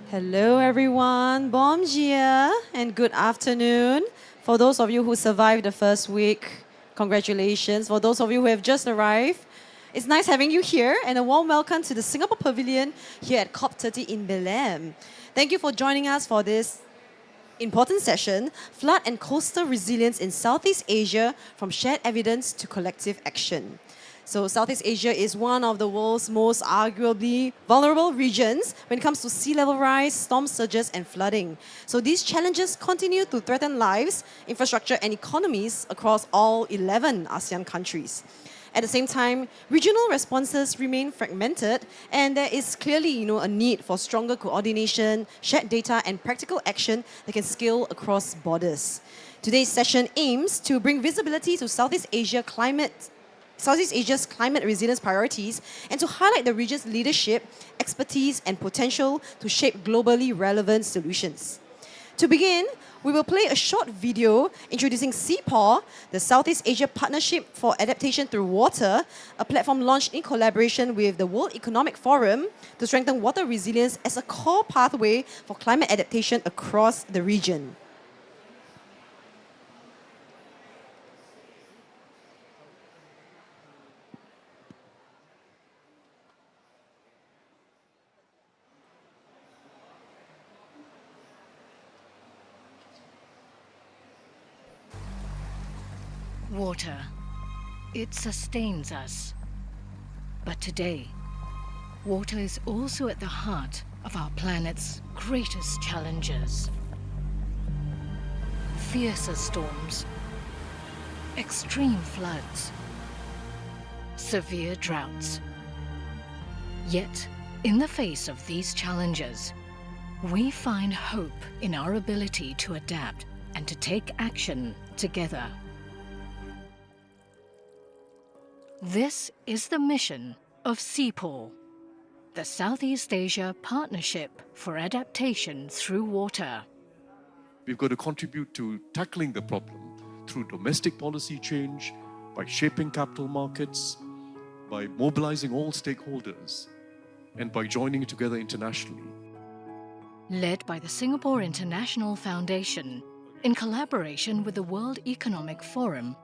Hello, everyone. Bom dia and good afternoon. For those of you who survived the first week, congratulations. For those of you who have just arrived, it's nice having you here and a warm welcome to the Singapore Pavilion here at COP30 in Belém. Thank you for joining us for this important session, Flood and Coastal Resilience in Southeast Asia from Shared Evidence to Collective Action. So Southeast Asia is one of the world's most arguably vulnerable regions when it comes to sea level rise, storm surges and flooding. So these challenges continue to threaten lives, infrastructure and economies across all 11 ASEAN countries. At the same time, regional responses remain fragmented and there is clearly a need for stronger coordination, shared data and practical action that can scale across borders. Today's session aims to bring visibility to Southeast Asia's climate resilience priorities and to highlight the region's leadership, expertise and potential to shape globally relevant solutions. To begin, we will play a short video introducing SEAPAW, the Southeast Asia Partnership for Adaptation Through Water, a platform launched in collaboration with the World Economic Forum to strengthen water resilience as a core pathway for climate adaptation across the region. Water. It sustains us. But today, water is also at the heart of our planet's greatest challenges. Fiercer storms, extreme floods, severe droughts. Yet, in the face of these challenges, we find hope in our ability to adapt and to take action together. This is the mission of SEAPAW, the Southeast Asia Partnership for Adaptation Through Water. We've got to contribute to tackling the problem through domestic policy change, by shaping capital markets, by mobilizing all stakeholders, and by joining together internationally. Led by the Singapore International Foundation, in collaboration with the World Economic Forum,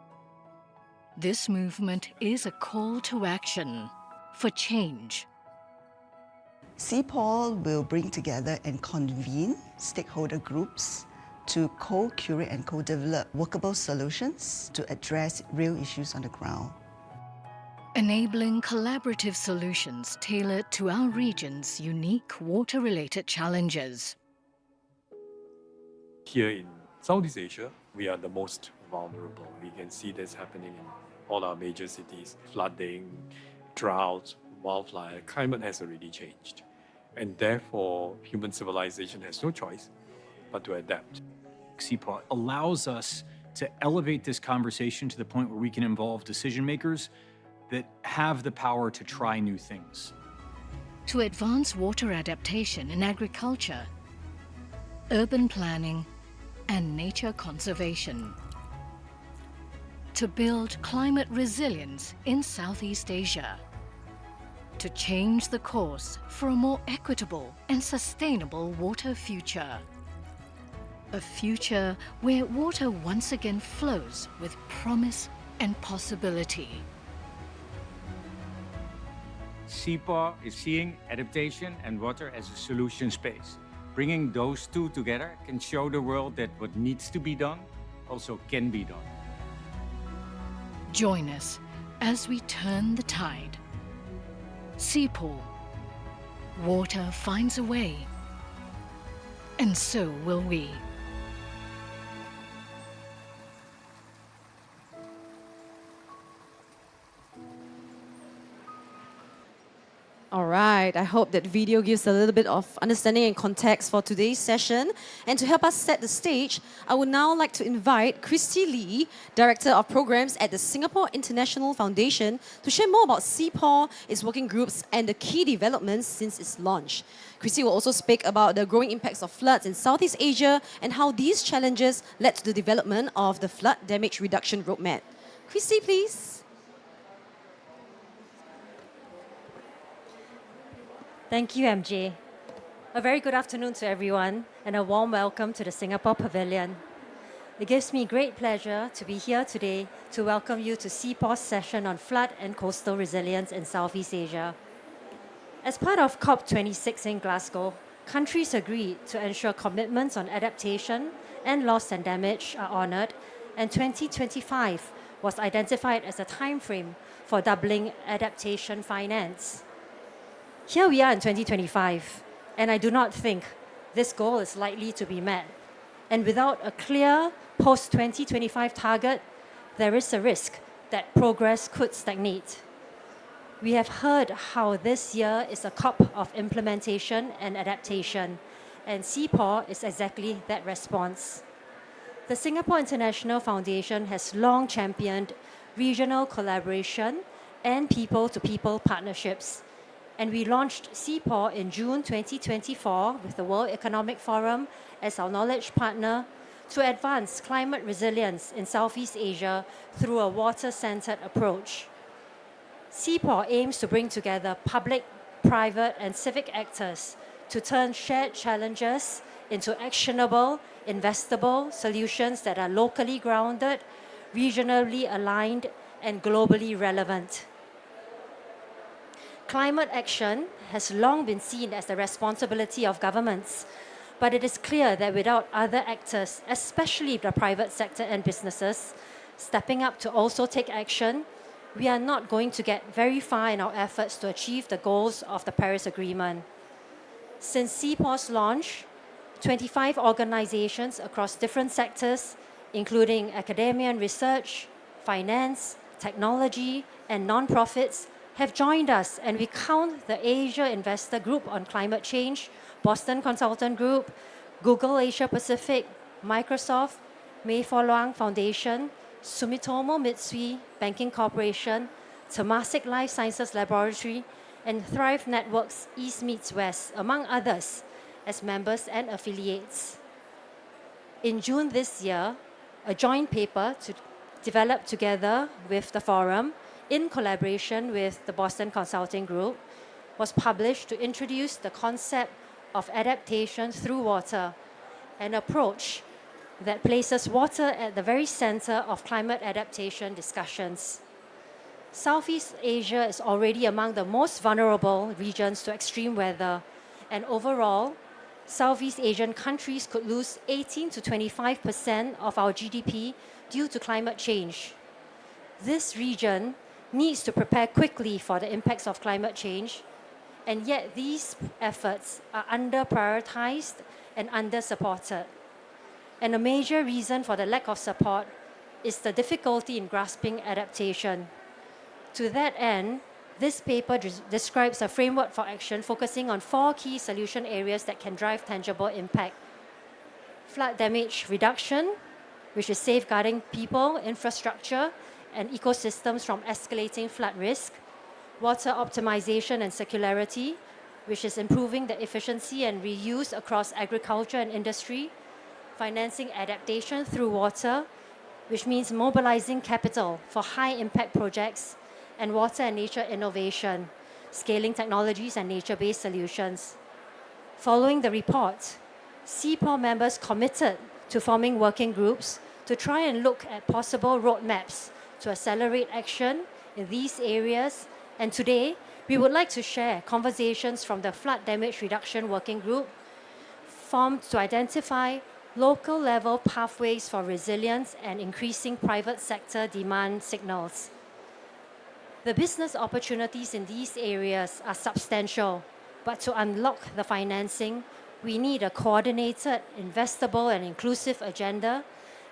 this movement is a call to action for change. SEAPAW will bring together and convene stakeholder groups to co-curate and co-develop workable solutions to address real issues on the ground. Enabling collaborative solutions tailored to our region's unique water-related challenges. Here in Southeast Asia, we are the most vulnerable. We can see this happening in all our major cities. Flooding, droughts, wildfire, climate has already changed. And therefore, human civilization has no choice but to adapt. SEAPAW allows us to elevate this conversation to the point where we can involve decision makers that have the power to try new things. To advance water adaptation in agriculture, urban planning, and nature conservation. To build climate resilience in Southeast Asia. To change the course for a more equitable and sustainable water future. A future where water once again flows with promise and possibility. SEAPAW is seeing adaptation and water as a solution space. Bringing those two together can show the world that what needs to be done also can be done. Join us as we turn the tide. SEAPAW. Water finds a way, and so will we. All right, I hope that video gives a little bit of understanding and context for today's session. And to help us set the stage, I would now like to invite Christy Lee, Director of Programs at the Singapore International Foundation, to share more about SEAPAW, its working groups, and the key developments since its launch. Christy will also speak about the growing impacts of floods in Southeast Asia and how these challenges led to the development of the Flood Damage Reduction Roadmap. Christy, please. Thank you, MJ. A very good afternoon to everyone and a warm welcome to the Singapore Pavilion. It gives me great pleasure to be here today to welcome you to SEAPAW's session on flood and coastal resilience in Southeast Asia. As part of COP26 in Glasgow, countries agreed to ensure commitments on adaptation and loss and damage are honoured, and 2025 was identified as a timeframe for doubling adaptation finance. Here we are in 2025, and I do not think this goal is likely to be met. And without a clear post-2025 target, there is a risk that progress could stagnate. We have heard how this year is a COP of implementation and adaptation, and SEAPAW is exactly that response. The Singapore International Foundation has long championed regional collaboration and people-to-people partnerships, and we launched SEAPAW in June 2024 with the World Economic Forum as our knowledge partner to advance climate resilience in Southeast Asia through a water-centered approach. SEAPAW aims to bring together public, private, and civic actors to turn shared challenges into actionable, investable solutions that are locally grounded, regionally aligned, and globally relevant. Climate action has long been seen as the responsibility of governments, but it is clear that without other actors, especially the private sector and businesses, stepping up to also take action, we are not going to get very far in our efforts to achieve the goals of the Paris Agreement. Since SEAPAW's launch, 25 organizations across different sectors, including academia and research, finance, technology, and non-profits, have joined us, and we count the Asia Investor Group on Climate Change, Boston Consultant Group, Google Asia Pacific, Microsoft, Mei For Luang Foundation, Sumitomo Mitsui Banking Corporation, Temasek Life Sciences Laboratory, and Thrive Networks East Meets West, among others, as members and affiliates. In June this year, a joint paper developed together with the forum in collaboration with the Boston Consulting Group was published to introduce the concept of adaptation through water, an approach that places water at the very center of climate adaptation discussions. Southeast Asia is already among the most vulnerable regions to extreme weather, and overall, Southeast Asian countries could lose 18 to 25% of our GDP due to climate change. This region needs to prepare quickly for the impacts of climate change, and yet these efforts are under-prioritized and under-supported. And a major reason for the lack of support is the difficulty in grasping adaptation. To that end, this paper describes a framework for action focusing on 4 key solution areas that can drive tangible impact. Flood damage reduction, which is safeguarding people, infrastructure, and ecosystems from escalating flood risk. Water optimization and circularity, which is improving the efficiency and reuse across agriculture and industry. Financing adaptation through water, which means mobilizing capital for high-impact projects. And water and nature innovation, scaling technologies and nature-based solutions. Following the report, SEAPAW members committed to forming working groups to try and look at possible roadmaps to accelerate action in these areas. And today, we would like to share conversations from the Flood Damage Reduction Working Group formed to identify local-level pathways for resilience and increasing private sector demand signals. The business opportunities in these areas are substantial, but to unlock the financing, we need a coordinated, investable, and inclusive agenda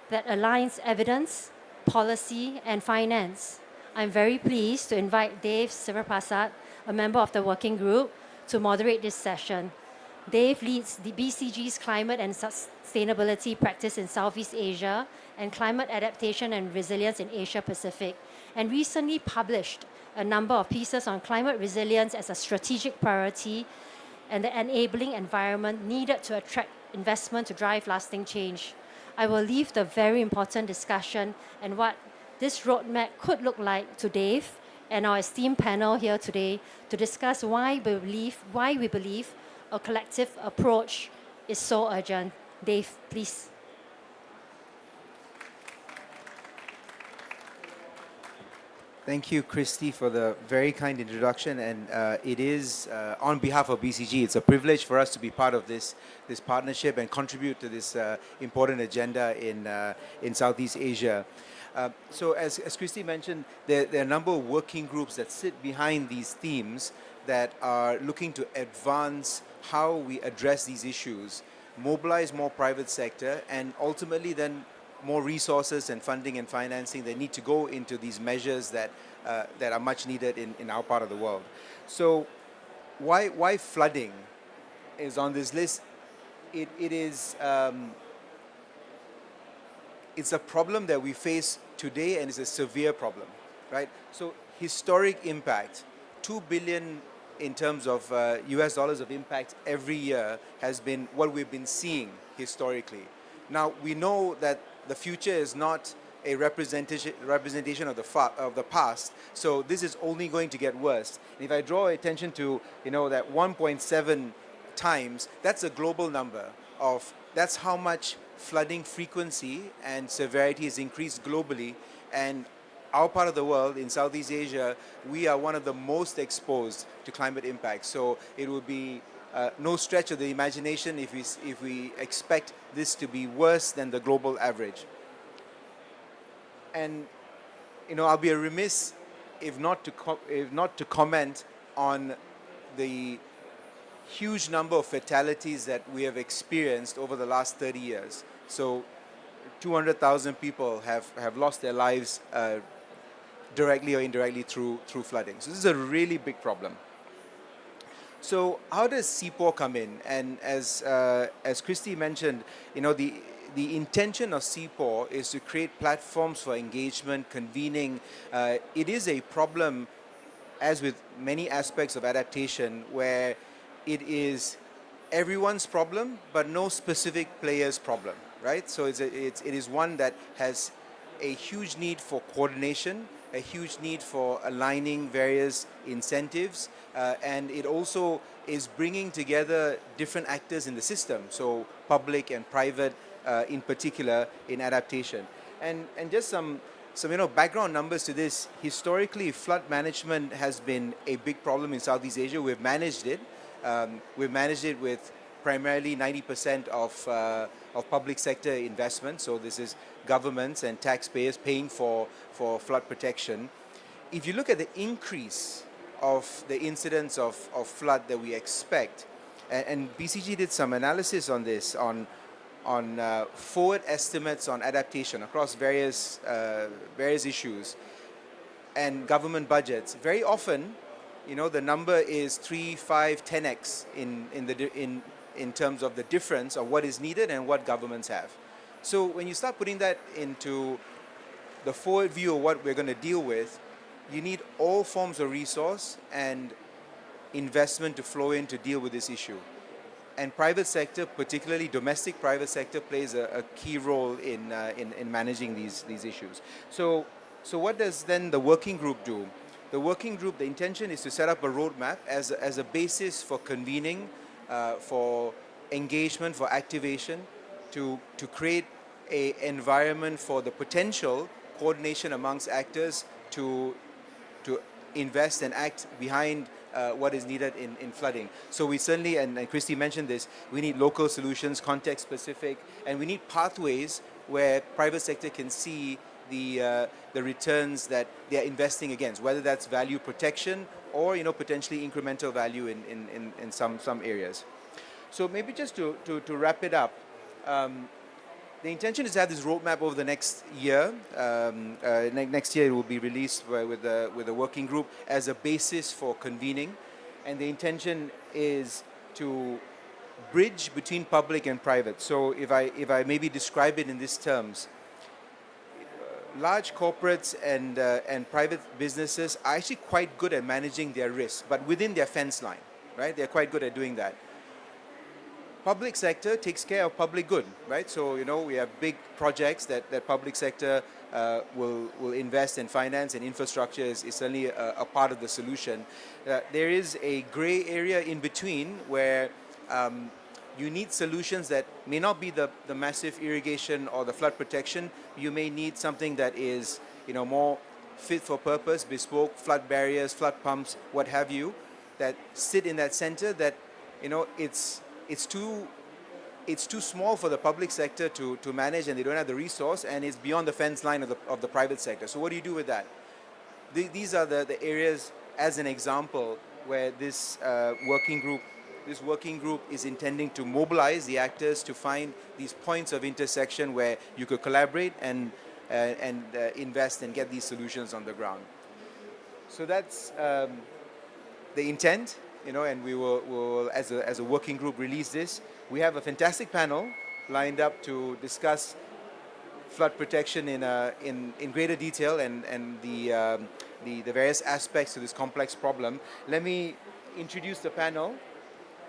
that aligns evidence, policy, and finance. I'm very pleased to invite Dave Sivaprasad, a member of the working group, to moderate this session. Dave leads the BCG's climate and sustainability practice in Southeast Asia and climate adaptation and resilience in Asia Pacific, and recently published a number of pieces on climate resilience as a strategic priority and the enabling environment needed to attract investment to drive lasting change. I will leave the very important discussion and what this roadmap could look like to Dave and our esteemed panel here today to discuss why we believe a collective approach is so urgent. Dave, please. Thank you, Christy, for the very kind introduction. And it is, on behalf of BCG, it's a privilege for us to be part of this partnership and contribute to this important agenda in Southeast Asia. So as Christy mentioned, there are a number of working groups that sit behind these themes that are looking to advance how we address these issues, mobilize more private sector, and ultimately then more resources and funding and financing that need to go into these measures that are much needed in our part of the world. So why flooding is on this list? It's a problem that we face today, and it's a severe problem, right? So historic impact, 2 billion in terms of US dollars of impact every year has been what we've been seeing historically. Now, we know that the future is not a representation of the past, so this is only going to get worse. And if I draw attention to, that 1.7 times, that's a global number that's how much flooding frequency and severity has increased globally. And our part of the world, in Southeast Asia, we are one of the most exposed to climate impacts. So it would be no stretch of the imagination if we expect this to be worse than the global average. And I'll be remiss if not to comment on the huge number of fatalities that we have experienced over the last 30 years. So 200,000 people have lost their lives directly or indirectly through flooding. So this is a really big problem. So how does SEAPAW come in? And as Christy mentioned, the intention of SEAPAW is to create platforms for engagement, convening. It is a problem, as with many aspects of adaptation, where it is everyone's problem, but no specific player's problem, right? So it is one that has a huge need for coordination, a huge need for aligning various incentives, and it also is bringing together different actors in the system, so public and private in particular in adaptation. And just some background numbers to this. Historically, flood management has been a big problem in Southeast Asia. We've managed it. We've managed it with primarily 90% of public sector investment. So this is governments and taxpayers paying for flood protection. If you look at the increase of the incidence of flood that we expect, and BCG did some analysis on this, on forward estimates on adaptation across various issues and government budgets, very often, the number is 3, 5, 10x in terms of the difference of what is needed and what governments have. So when you start putting that into the forward view of what we're going to deal with, you need all forms of resource and investment to flow in to deal with this issue. And private sector, particularly domestic private sector, plays a key role in managing these issues. So what does then the working group do? The working group, the intention is to set up a roadmap as a basis for convening, for engagement, for activation, to create an environment for the potential coordination amongst actors to invest and act behind what is needed in flooding. So we certainly, and Christy mentioned this, we need local solutions, context specific, and we need pathways where private sector can see the returns that they're investing against, whether that's value protection or potentially incremental value in some areas. So maybe just to wrap it up, the intention is to have this roadmap over the next year. Next year it will be released with a working group as a basis for convening, and the intention is to bridge between public and private. So if I maybe describe it in these terms, large corporates and private businesses are actually quite good at managing their risk, but within their fence line, right? They're quite good at doing that. Public sector takes care of public good, right? So, we have big projects that public sector will invest and finance, and infrastructure is certainly a part of the solution. There is a gray area in between where you need solutions that may not be the massive irrigation or the flood protection. You may need something that is, more fit for purpose, bespoke, flood barriers, flood pumps, what have you, that sit in that center that, it's too small for the public sector to manage, and they don't have the resource, and it's beyond the fence line of the private sector. So what do you do with that? These are the areas, as an example, where this working group is intending to mobilize the actors to find these points of intersection where you could collaborate and invest and get these solutions on the ground. So that's the intent, and we will as a working group, release this. We have a fantastic panel lined up to discuss flood protection in greater detail and the various aspects of this complex problem. Let me introduce the panel.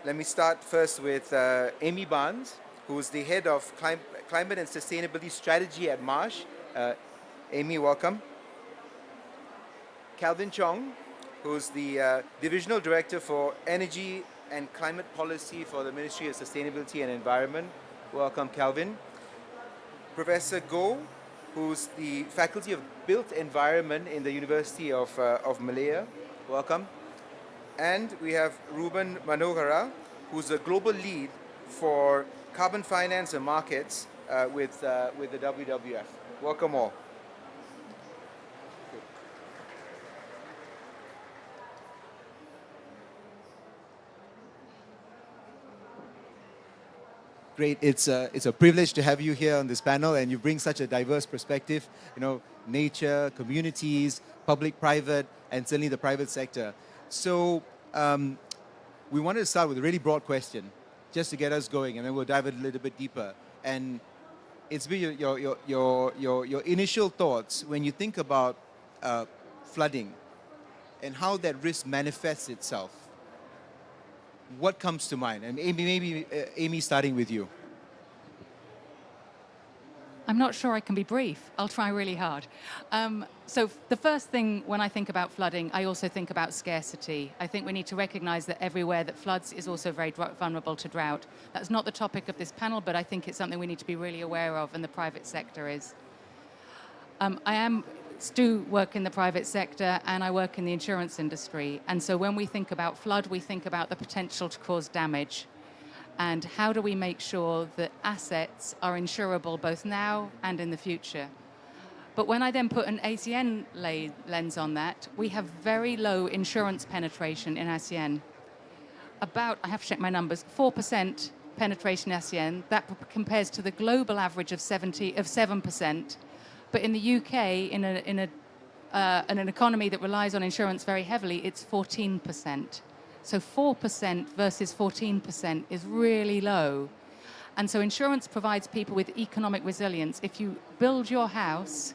Let me start first with Amy Barnes, who is the head of Climate and Sustainability Strategy at Marsh. Amy, welcome. Calvin Chong, who's the Divisional Director for Energy and Climate Policy for the Ministry of Sustainability and Environment. Welcome, Calvin. Professor Goh, who's the Faculty of Built Environment in the University of Malaya. Welcome. And we have Ruben Manohara, who's a global lead for carbon finance and markets with the WWF. Welcome all. Great. It's a privilege to have you here on this panel, and you bring such a diverse perspective, nature, communities, public, private, and certainly the private sector. So we wanted to start with a really broad question, just to get us going, and then we'll dive a little bit deeper. And it's been your initial thoughts when you think about flooding and how that risk manifests itself. What comes to mind? And Amy, starting with you. I'm not sure I can be brief. I'll try really hard. So the first thing when I think about flooding, I also think about scarcity. I think we need to recognize that everywhere that floods is also very vulnerable to drought. That's not the topic of this panel, but I think it's something we need to be really aware of, and the private sector is. Stu work in the private sector, and I work in the insurance industry. And so when we think about flood, we think about the potential to cause damage. And how do we make sure that assets are insurable both now and in the future? But when I then put an ASEAN lens on that, we have very low insurance penetration in ASEAN. I have to check my numbers, 4% penetration in ASEAN. That compares to the global average of 7%. But in the UK, in an economy that relies on insurance very heavily, it's 14%. So 4% versus 14% is really low. And so insurance provides people with economic resilience. If you build your house,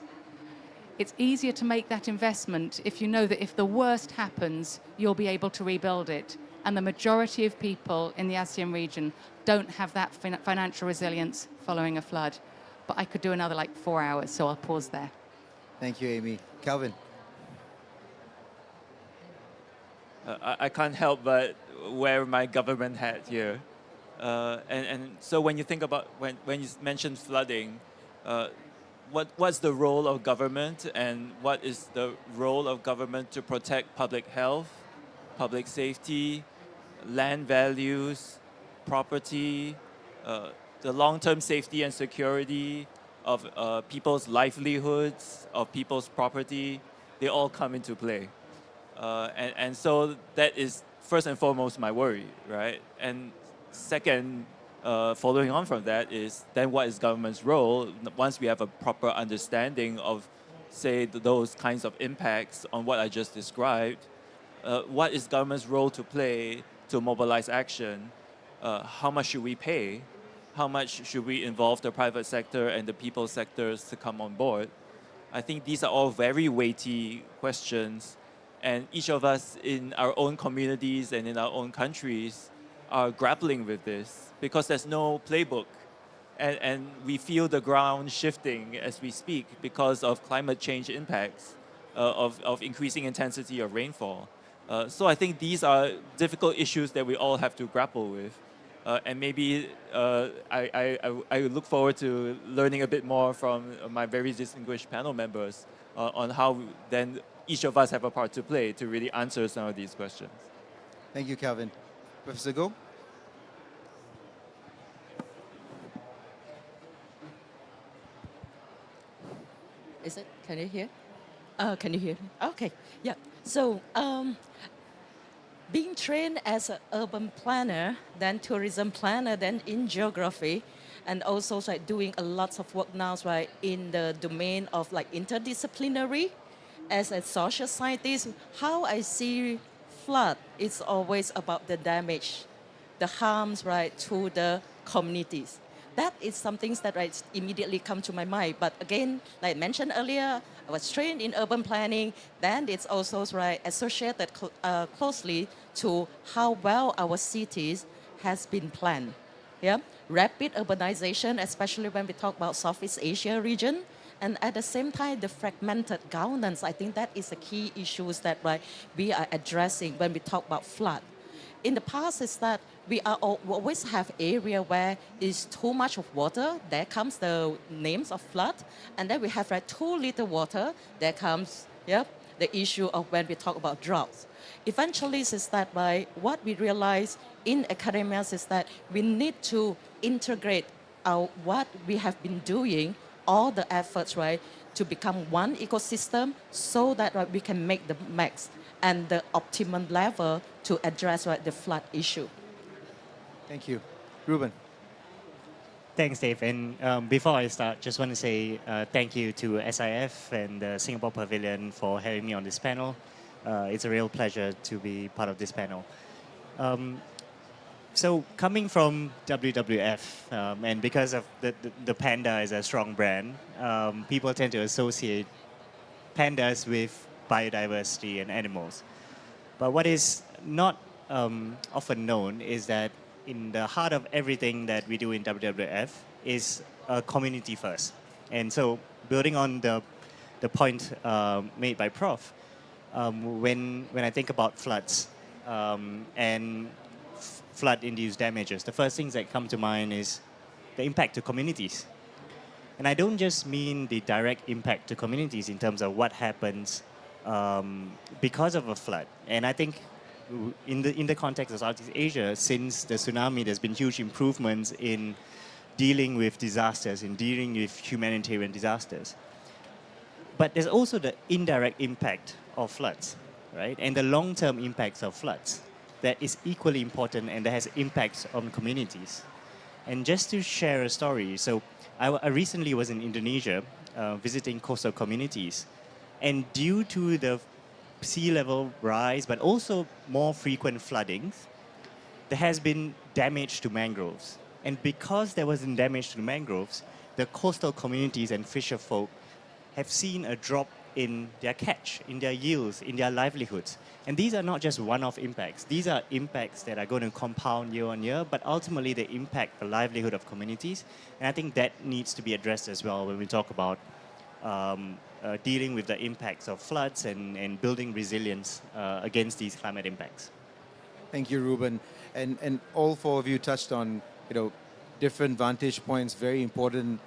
it's easier to make that investment if you know that if the worst happens, you'll be able to rebuild it. And the majority of people in the ASEAN region don't have that financial resilience following a flood. But I could do another 4 hours, so I'll pause there. Thank you, Amy. Calvin. I can't help but wear my government hat here. And so when you think about, when you mentioned flooding, what's the role of government, and what is the role of government to protect public health, public safety, land values, property, the long-term safety and security of people's livelihoods, of people's property, they all come into play. And so that is first and foremost my worry, right? And second, following on from that is then what is government's role once we have a proper understanding of, say, those kinds of impacts on what I just described? What is government's role to play to mobilize action? How much should we pay? How much should we involve the private sector and the people sectors to come on board? I think these are all very weighty questions, and each of us in our own communities and in our own countries are grappling with this because there's no playbook. And we feel the ground shifting as we speak because of climate change impacts, of increasing intensity of rainfall. So I think these are difficult issues that we all have to grapple with. And maybe I look forward to learning a bit more from my very distinguished panel members on how then each of us have a part to play to really answer some of these questions. Thank you, Calvin. Professor Goh? Is it? Can you hear? Can you hear me? Okay. Yeah. So, being trained as an urban planner, then tourism planner, then in geography, and also like doing a lot of work now, right, in the domain of like interdisciplinary, as a social scientist, how I see flood is always about the damage, the harms, right, to the communities. That is some things that right, immediately come to my mind. But again, like I mentioned earlier, I was trained in urban planning. Then it's also right associated closely to how well our cities has been planned. Yeah, rapid urbanization, especially when we talk about Southeast Asia region, and at the same time, the fragmented governance. I think that is the key issues that right, we are addressing when we talk about flood. In the past, is that we always have area where is too much of water. There comes the names of flood, and then we have like too little water. There comes the issue of when we talk about droughts. Eventually, is that by what we realize in academia is that we need to integrate what we have been doing, all the efforts, right, to become one ecosystem so that right, we can make the max and the optimum level to address right, the flood issue. Thank you. Ruben? Thanks, Dave. And before I start, just want to say thank you to SIF and the Singapore Pavilion for having me on this panel. It's a real pleasure to be part of this panel. So coming from WWF, and because of the panda is a strong brand, people tend to associate pandas with biodiversity and animals. But what is not often known is that in the heart of everything that we do in WWF is community first. And so building on the point made by Prof, when I think about floods and flood-induced damages, the first things that come to mind is the impact to communities. And I don't just mean the direct impact to communities in terms of what happens because of a flood. And I think in the context of Southeast Asia, since the tsunami, there's been huge improvements in dealing with disasters, in dealing with humanitarian disasters. But there's also the indirect impact of floods, right? And the long-term impacts of floods that is equally important and that has impacts on communities. And just to share a story, so I recently was in Indonesia visiting coastal communities. And due to the sea level rise, but also more frequent floodings, there has been damage to mangroves. And because there was damage to the mangroves, the coastal communities and fisher folk have seen a drop in their catch, in their yields, in their livelihoods. And these are not just one-off impacts. These are impacts that are going to compound year on year, but ultimately they impact the livelihood of communities. And I think that needs to be addressed as well when we talk about dealing with the impacts of floods and building resilience against these climate impacts. Thank you, Ruben. And all four of you touched on, different vantage points, very important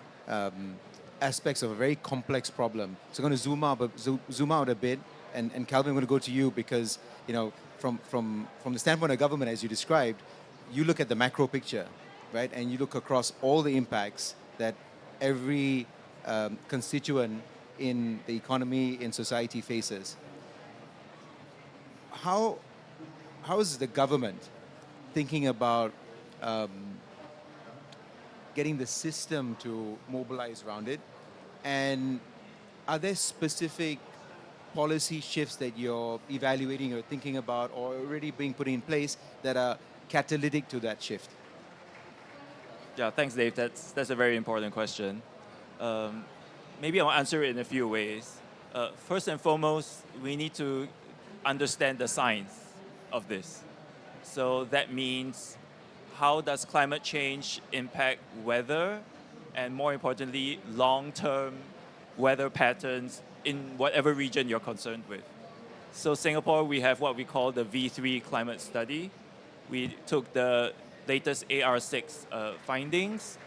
aspects of a very complex problem. So I'm going to zoom out a bit, and Calvin, I'm going to go to you because, from the standpoint of government, as you described, you look at the macro picture, right? And you look across all the impacts that every constituent in the economy, in society faces. How is the government thinking about getting the system to mobilize around it? And are there specific policy shifts that you're evaluating or thinking about or already being put in place that are catalytic to that shift? Yeah, thanks, Dave. That's a very important question. Maybe I'll answer it in a few ways. First and foremost, we need to understand the science of this. So that means how does climate change impact weather, and more importantly, long-term weather patterns in whatever region you're concerned with. So Singapore, we have what we call the V3 climate study. We took the latest AR6 findings,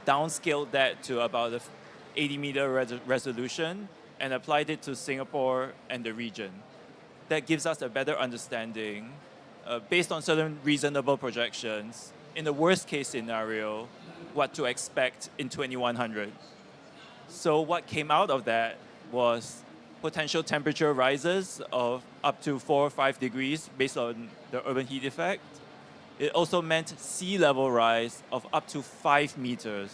downscaled that to about a 80-meter resolution, and applied it to Singapore and the region. That gives us a better understanding, based on certain reasonable projections, in the worst case scenario, what to expect in 2100. So what came out of that was potential temperature rises of up to 4 or 5 degrees based on the urban heat effect. It also meant sea level rise of up to 5 meters.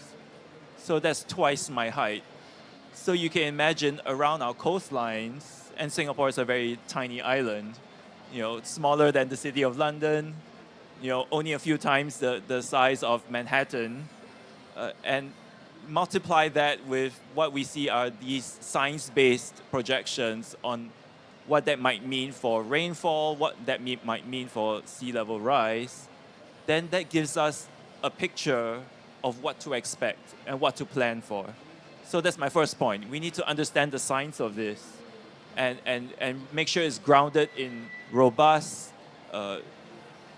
So that's twice my height. So you can imagine around our coastlines, and Singapore is a very tiny island, smaller than the city of London, only a few times the size of Manhattan, and multiply that with what we see are these science-based projections on what that might mean for rainfall, what that might mean for sea level rise, then that gives us a picture of what to expect and what to plan for. So that's my first point. We need to understand the science of this and make sure it's grounded in robust,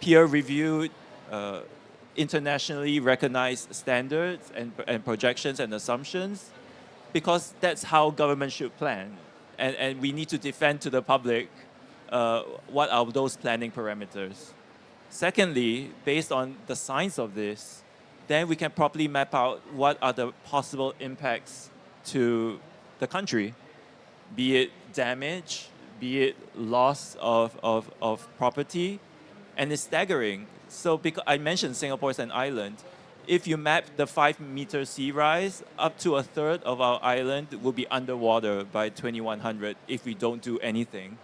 peer-reviewed, internationally recognized standards and projections and assumptions, because that's how government should plan. And we need to defend to the public what are those planning parameters. Secondly, based on the science of this, then we can properly map out what are the possible impacts to the country, be it damage, be it loss of property, and it's staggering. So because I mentioned Singapore is an island, if you map the 5-meter sea rise, up to a third of our island will be underwater by 2100 if we don't do anything.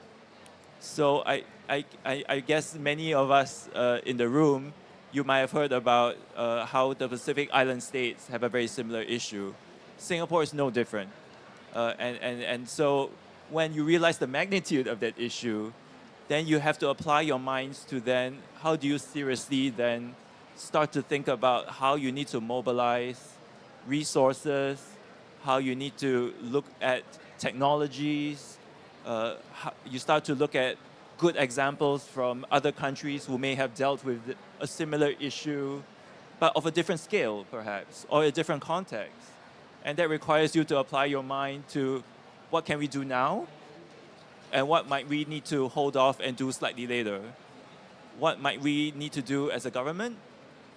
So I guess many of us in the room, you might have heard about how the Pacific Island states have a very similar issue. Singapore is no different. And so when you realize the magnitude of that issue, then you have to apply your minds to then how do you seriously then start to think about how you need to mobilize resources, how you need to look at technologies, you start to look at good examples from other countries who may have dealt with a similar issue, but of a different scale perhaps, or a different context. And that requires you to apply your mind to what can we do now, and what might we need to hold off and do slightly later. What might we need to do as a government,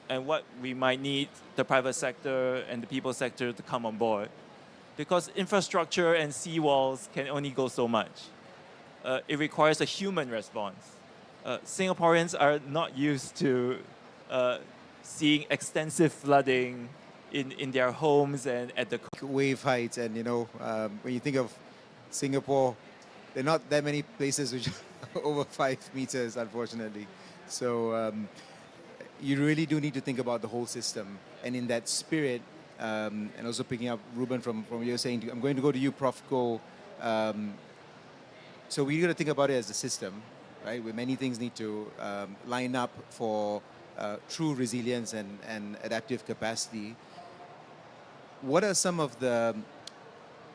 and what we might need the private sector and the people sector to come on board. Because infrastructure and seawalls can only go so much. It requires a human response. Singaporeans are not used to seeing extensive flooding in their homes and at the wave heights, and when you think of Singapore, there are not that many places which are over 5 meters, unfortunately. So you really do need to think about the whole system. And in that spirit, and also picking up Ruben from what you're saying, I'm going to go to you, Prof. Goh. So we got to think about it as a system, right? Where many things need to line up for true resilience and adaptive capacity. What are some of the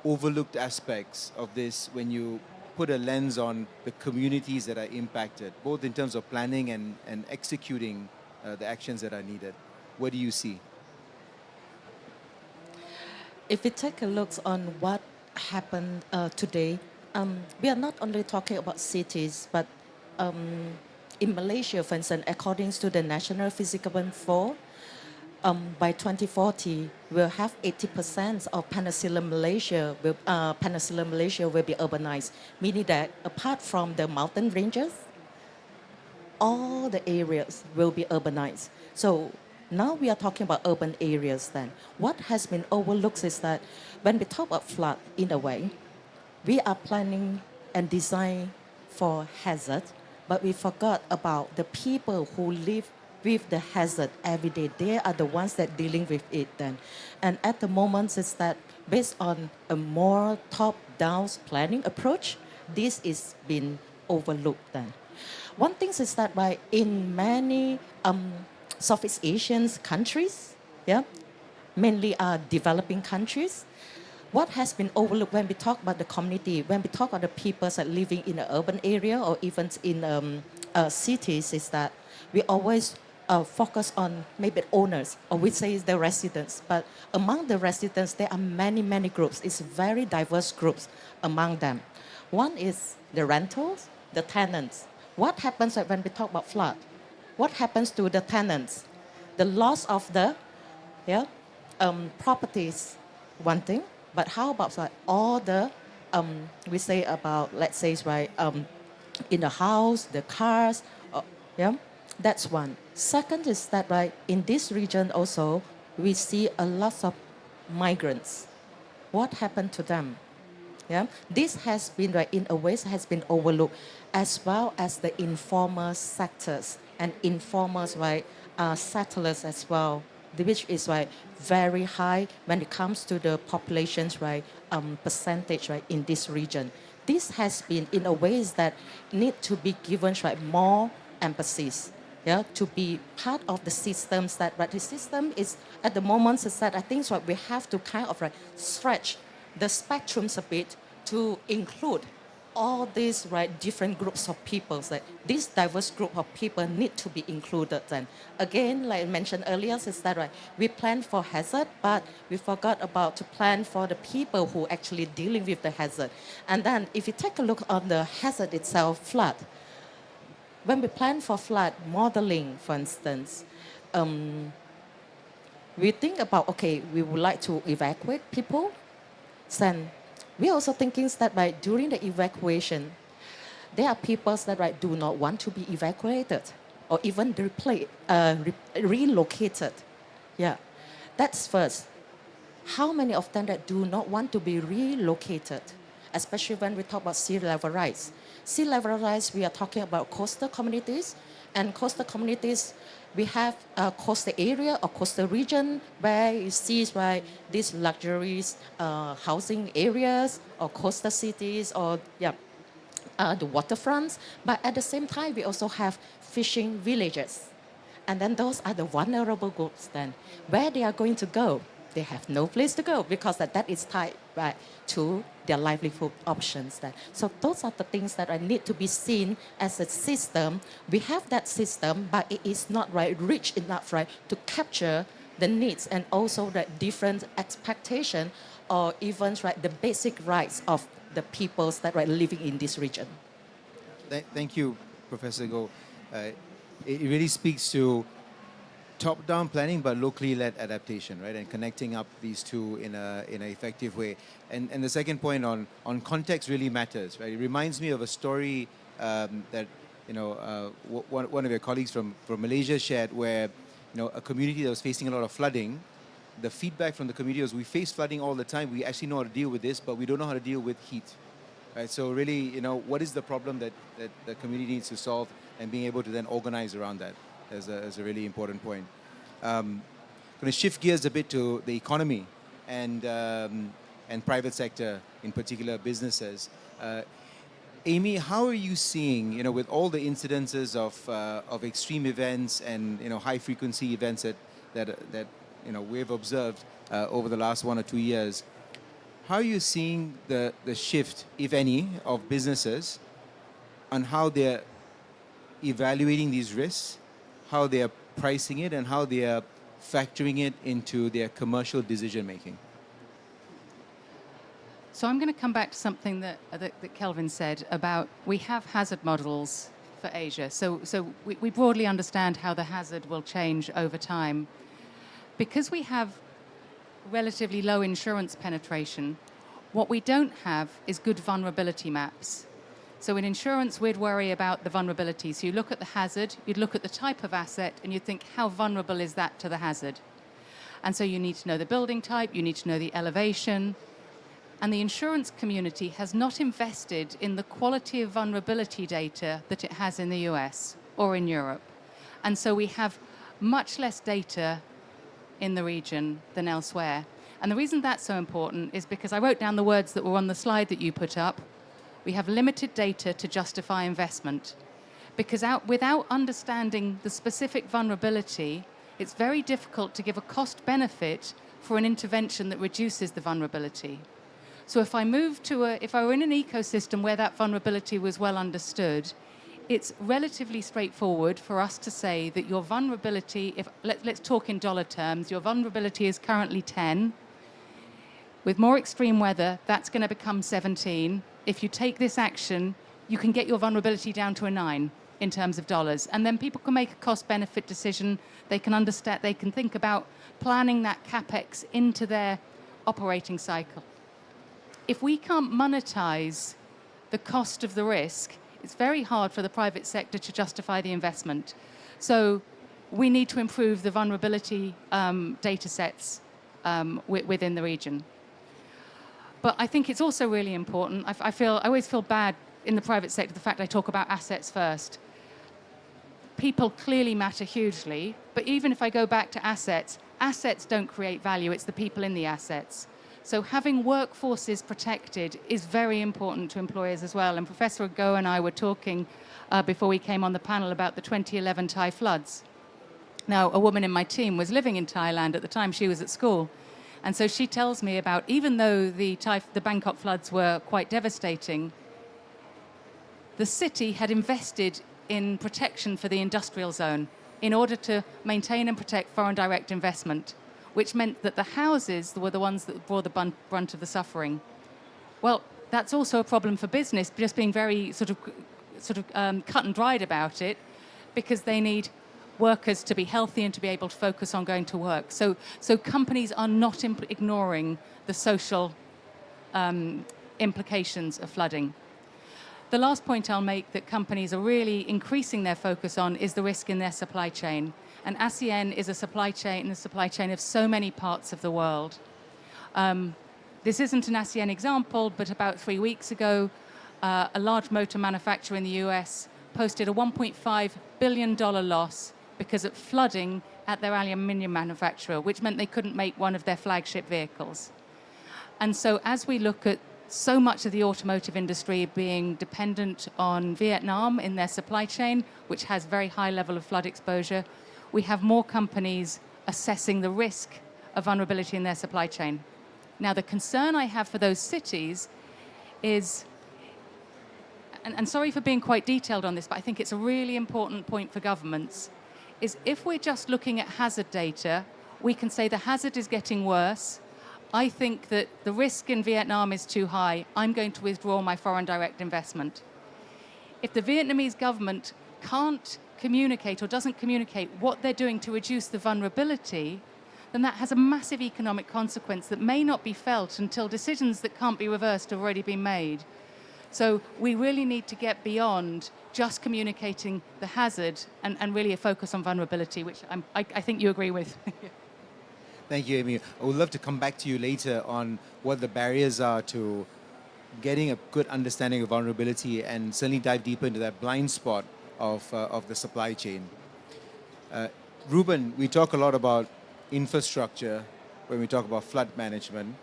overlooked aspects of this when you put a lens on the communities that are impacted, both in terms of planning and executing the actions that are needed? What do you see? If we take a look on what happened today, we are not only talking about cities, but in Malaysia, for instance, according to the National Physical Force, by 2040, we'll have 80% of Peninsula Malaysia will be urbanized, meaning that apart from the mountain ranges, all the areas will be urbanized. So now we are talking about urban areas then. What has been overlooked is that when we talk about flood, in a way, we are planning and design for hazard, but we forgot about the people who live with the hazard every day. They are the ones that dealing with it then. And at the moment, it's that based on a more top-down planning approach, this is being overlooked then. One thing is that in many Southeast Asian countries, mainly developing countries, what has been overlooked when we talk about the community, when we talk about the people that living in an urban area or even in cities, is that we always focus on maybe owners, or we say the residents. But among the residents, there are many, many groups. It's very diverse groups among them. One is the rentals, the tenants. What happens when we talk about flood? What happens to the tenants? The loss of the properties, one thing. But how about like, all the, we say about, let's say, right, in the house, the cars, yeah, that's one. Second is that, right, in this region also, we see a lot of migrants. What happened to them? Yeah, this has been, right, in a way, has been overlooked, as well as the informal sectors and informal, right, settlers as well, which is, right, very high when it comes to the population's, right, percentage, right, in this region. This has been, in a ways that need to be given, right, more emphasis, yeah, to be part of the systems that, but the system is at the moment is that I think what we have to kind of, right, stretch the spectrums a bit to include all these, right, different groups of people. That this diverse group of people need to be included. Then again, like I mentioned earlier, is that, right, we plan for hazard, but we forgot about to plan for the people who actually dealing with the hazard. And then if you take a look on the hazard itself, flood. When we plan for flood modeling, for instance, we think about, okay, we would like to evacuate people. Then we're also thinking that, right, during the evacuation, there are people that, right, do not want to be evacuated or even relocated. Yeah, that's first. How many of them that do not want to be relocated, especially when we talk about sea level rise? Sea level rise, we are talking about coastal communities, and coastal communities, we have a coastal area or coastal region where you see, right, these luxurious housing areas or coastal cities or the waterfronts. But at the same time, we also have fishing villages. And then those are the vulnerable groups then. Where they are going to go? They have no place to go because that is tied, right, to their livelihood options then. So those are the things that need to be seen as a system. We have that system, but it is not, right, rich enough, right, to capture the needs and also the different expectation or even, right, the basic rights of the peoples that are living in this region. Thank you, Professor Goh. It really speaks to top-down planning, but locally led adaptation, right? And connecting up these two in an effective way. And the second point on context really matters, right? It reminds me of a story that one of your colleagues from Malaysia shared, where a community that was facing a lot of flooding. The feedback from the community was, we face flooding all the time. We actually know how to deal with this, but we don't know how to deal with heat. Right? So really, what is the problem that the community needs to solve, and being able to then organize around that is a really important point. Going to shift gears a bit to the economy and private sector, in particular businesses. Amy, how are you seeing, with all the incidences of extreme events and high frequency events that we've observed over the last 1 or 2 years? How are you seeing the shift, if any, of businesses on how they're evaluating these risks, how they're pricing it, and how they're factoring it into their commercial decision making? So I'm going to come back to something that Kelvin said about, we have hazard models for Asia. So we broadly understand how the hazard will change over time. Because we have relatively low insurance penetration, what we don't have is good vulnerability maps. So in insurance, we'd worry about the vulnerability. So you look at the hazard, you'd look at the type of asset, and you'd think, how vulnerable is that to the hazard? And so you need to know the building type, you need to know the elevation. And the insurance community has not invested in the quality of vulnerability data that it has in the US or in Europe. And so we have much less data in the region than elsewhere. And the reason that's so important is because I wrote down the words that were on the slide that you put up. We have limited data to justify investment. Because without understanding the specific vulnerability, it's very difficult to give a cost benefit for an intervention that reduces the vulnerability. So if I were in an ecosystem where that vulnerability was well understood, it's relatively straightforward for us to say that your vulnerability, if let's talk in dollar terms, your vulnerability is currently 10. With more extreme weather, that's going to become 17. If you take this action, you can get your vulnerability down to a 9 in terms of dollars. And then people can make a cost-benefit decision. They can understand, they can think about planning that CapEx into their operating cycle. If we can't monetize the cost of the risk, it's very hard for the private sector to justify the investment. So we need to improve the vulnerability data sets within the region. But I think it's also really important. I always feel bad in the private sector, the fact I talk about assets first. People clearly matter hugely, but even if I go back to assets, assets don't create value, it's the people in the assets. So having workforces protected is very important to employers as well. And Professor Go and I were talking before we came on the panel about the 2011 Thai floods. Now, a woman in my team was living in Thailand at the time she was at school. And so she tells me about, even though the Bangkok floods were quite devastating, the city had invested in protection for the industrial zone in order to maintain and protect foreign direct investment, which meant that the houses were the ones that bore the brunt of the suffering. Well, that's also a problem for business, just being very sort of cut and dried about it, because they need workers to be healthy and to be able to focus on going to work. So companies are not ignoring the social implications of flooding. The last point I'll make that companies are really increasing their focus on is the risk in their supply chain. And ASEAN is a supply chain of so many parts of the world. This isn't an ASEAN example, but about 3 weeks ago, a large motor manufacturer in the US posted a $1.5 billion loss because of flooding at their aluminium manufacturer, which meant they couldn't make one of their flagship vehicles. And so as we look at so much of the automotive industry being dependent on Vietnam in their supply chain, which has very high level of flood exposure, we have more companies assessing the risk of vulnerability in their supply chain. Now, the concern I have for those cities is, and sorry for being quite detailed on this, but I think it's a really important point for governments, is if we're just looking at hazard data, we can say the hazard is getting worse. I think that the risk in Vietnam is too high. I'm going to withdraw my foreign direct investment. If the Vietnamese government can't communicate or doesn't communicate what they're doing to reduce the vulnerability, then that has a massive economic consequence that may not be felt until decisions that can't be reversed have already been made. So we really need to get beyond just communicating the hazard and really a focus on vulnerability, which I think you agree with. Thank you, Amy. I would love to come back to you later on what the barriers are to getting a good understanding of vulnerability and certainly dive deeper into that blind spot of the supply chain. Ruben, we talk a lot about infrastructure when we talk about flood management.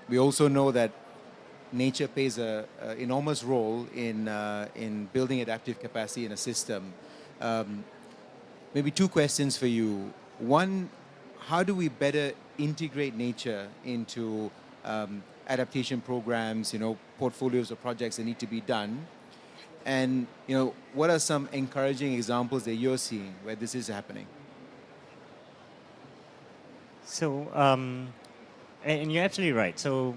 We also know that nature plays an enormous role in building adaptive capacity in a system. Maybe two questions for you. One, how do we better integrate nature into adaptation programs, portfolios of projects that need to be done? And, what are some encouraging examples that you're seeing where this is happening? So, and you're absolutely right. So,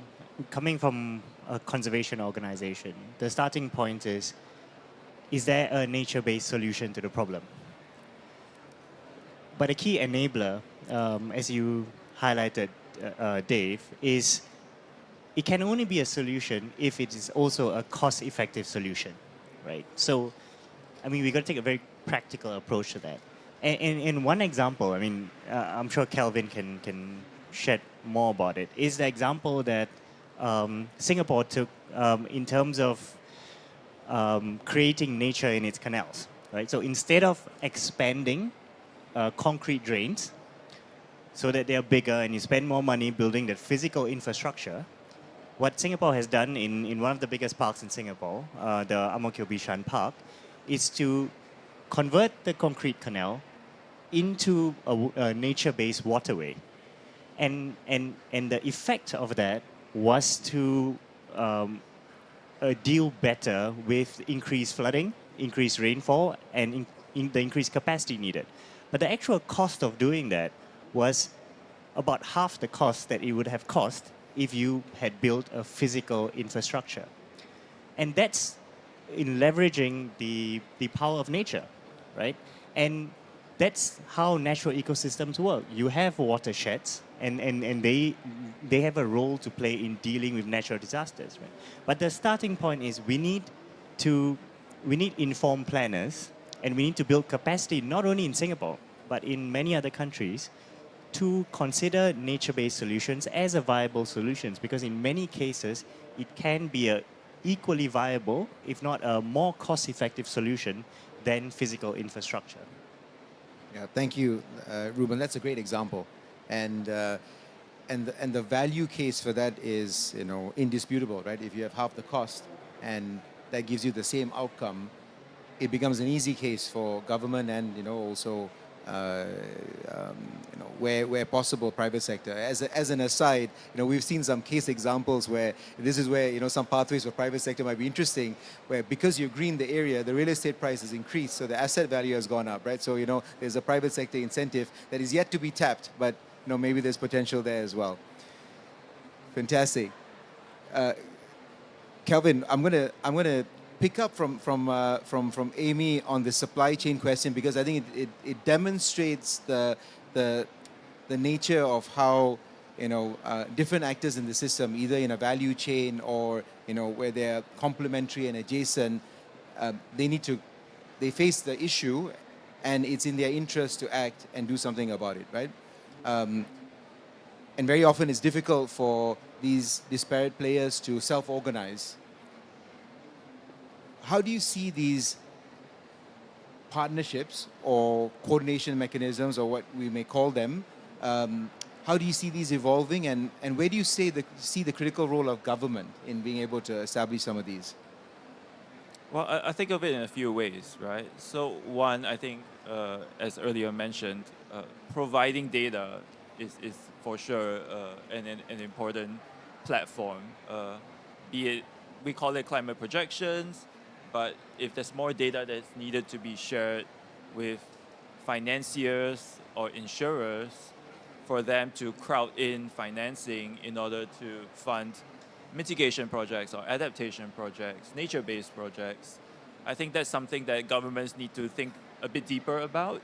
coming from a conservation organization, the starting point is there a nature-based solution to the problem? But a key enabler, as you highlighted, Dave, is it can only be a solution if it is also a cost-effective solution, right? So, I mean, we've got to take a very practical approach to that. And in one example, I mean, I'm sure Kelvin can shed more about it, is the example that Singapore took in terms of creating nature in its canals, right? So instead of expanding concrete drains so that they are bigger and you spend more money building that physical infrastructure, what Singapore has done in one of the biggest parks in Singapore, the Ang Mo Kio Bishan Park, is to convert the concrete canal into a nature-based waterway. And the effect of that was to deal better with increased flooding increased rainfall and the increased capacity needed. But the actual cost of doing that was about half the cost that it would have cost if you had built a physical infrastructure. And that's in leveraging the power of nature, right? And that's how natural ecosystems work. You have watersheds, and they have a role to play in dealing with natural disasters, right? But the starting point is we need informed planners, and we need to build capacity not only in Singapore, but in many other countries to consider nature-based solutions as a viable solutions, because in many cases it can be a equally viable, if not a more cost-effective solution than physical infrastructure. Yeah, thank you, Ruben. That's a great example, and the value case for that is, you know, indisputable, right? If you have half the cost and that gives you the same outcome, it becomes an easy case for government and, you know, also you know, where possible, private sector. As an aside, you know, we've seen some case examples where this is where, you know, some pathways for private sector might be interesting, where because you green the area, the real estate price has increased, so the asset value has gone up, right? So, you know, there's a private sector incentive that is yet to be tapped, but, you know, maybe there's potential there as well. Fantastic. Kelvin, I'm gonna pick up from Amy on the supply chain question, because I think it demonstrates the nature of how, you know, different actors in the system, either in a value chain or, you know, where they're complementary and adjacent, they face the issue, and it's in their interest to act and do something about it, right? And very often it's difficult for these disparate players to self-organize. How do you see these partnerships or coordination mechanisms, or what we may call them, how do you see these evolving, and where do you see the critical role of government in being able to establish some of these? Well, I think of it in a few ways, right? So one, I think, as earlier mentioned, providing data is for sure an important platform. Be it, we call it climate projections, but if there's more data that's needed to be shared with financiers or insurers for them to crowd in financing in order to fund mitigation projects or adaptation projects, nature-based projects, I think that's something that governments need to think a bit deeper about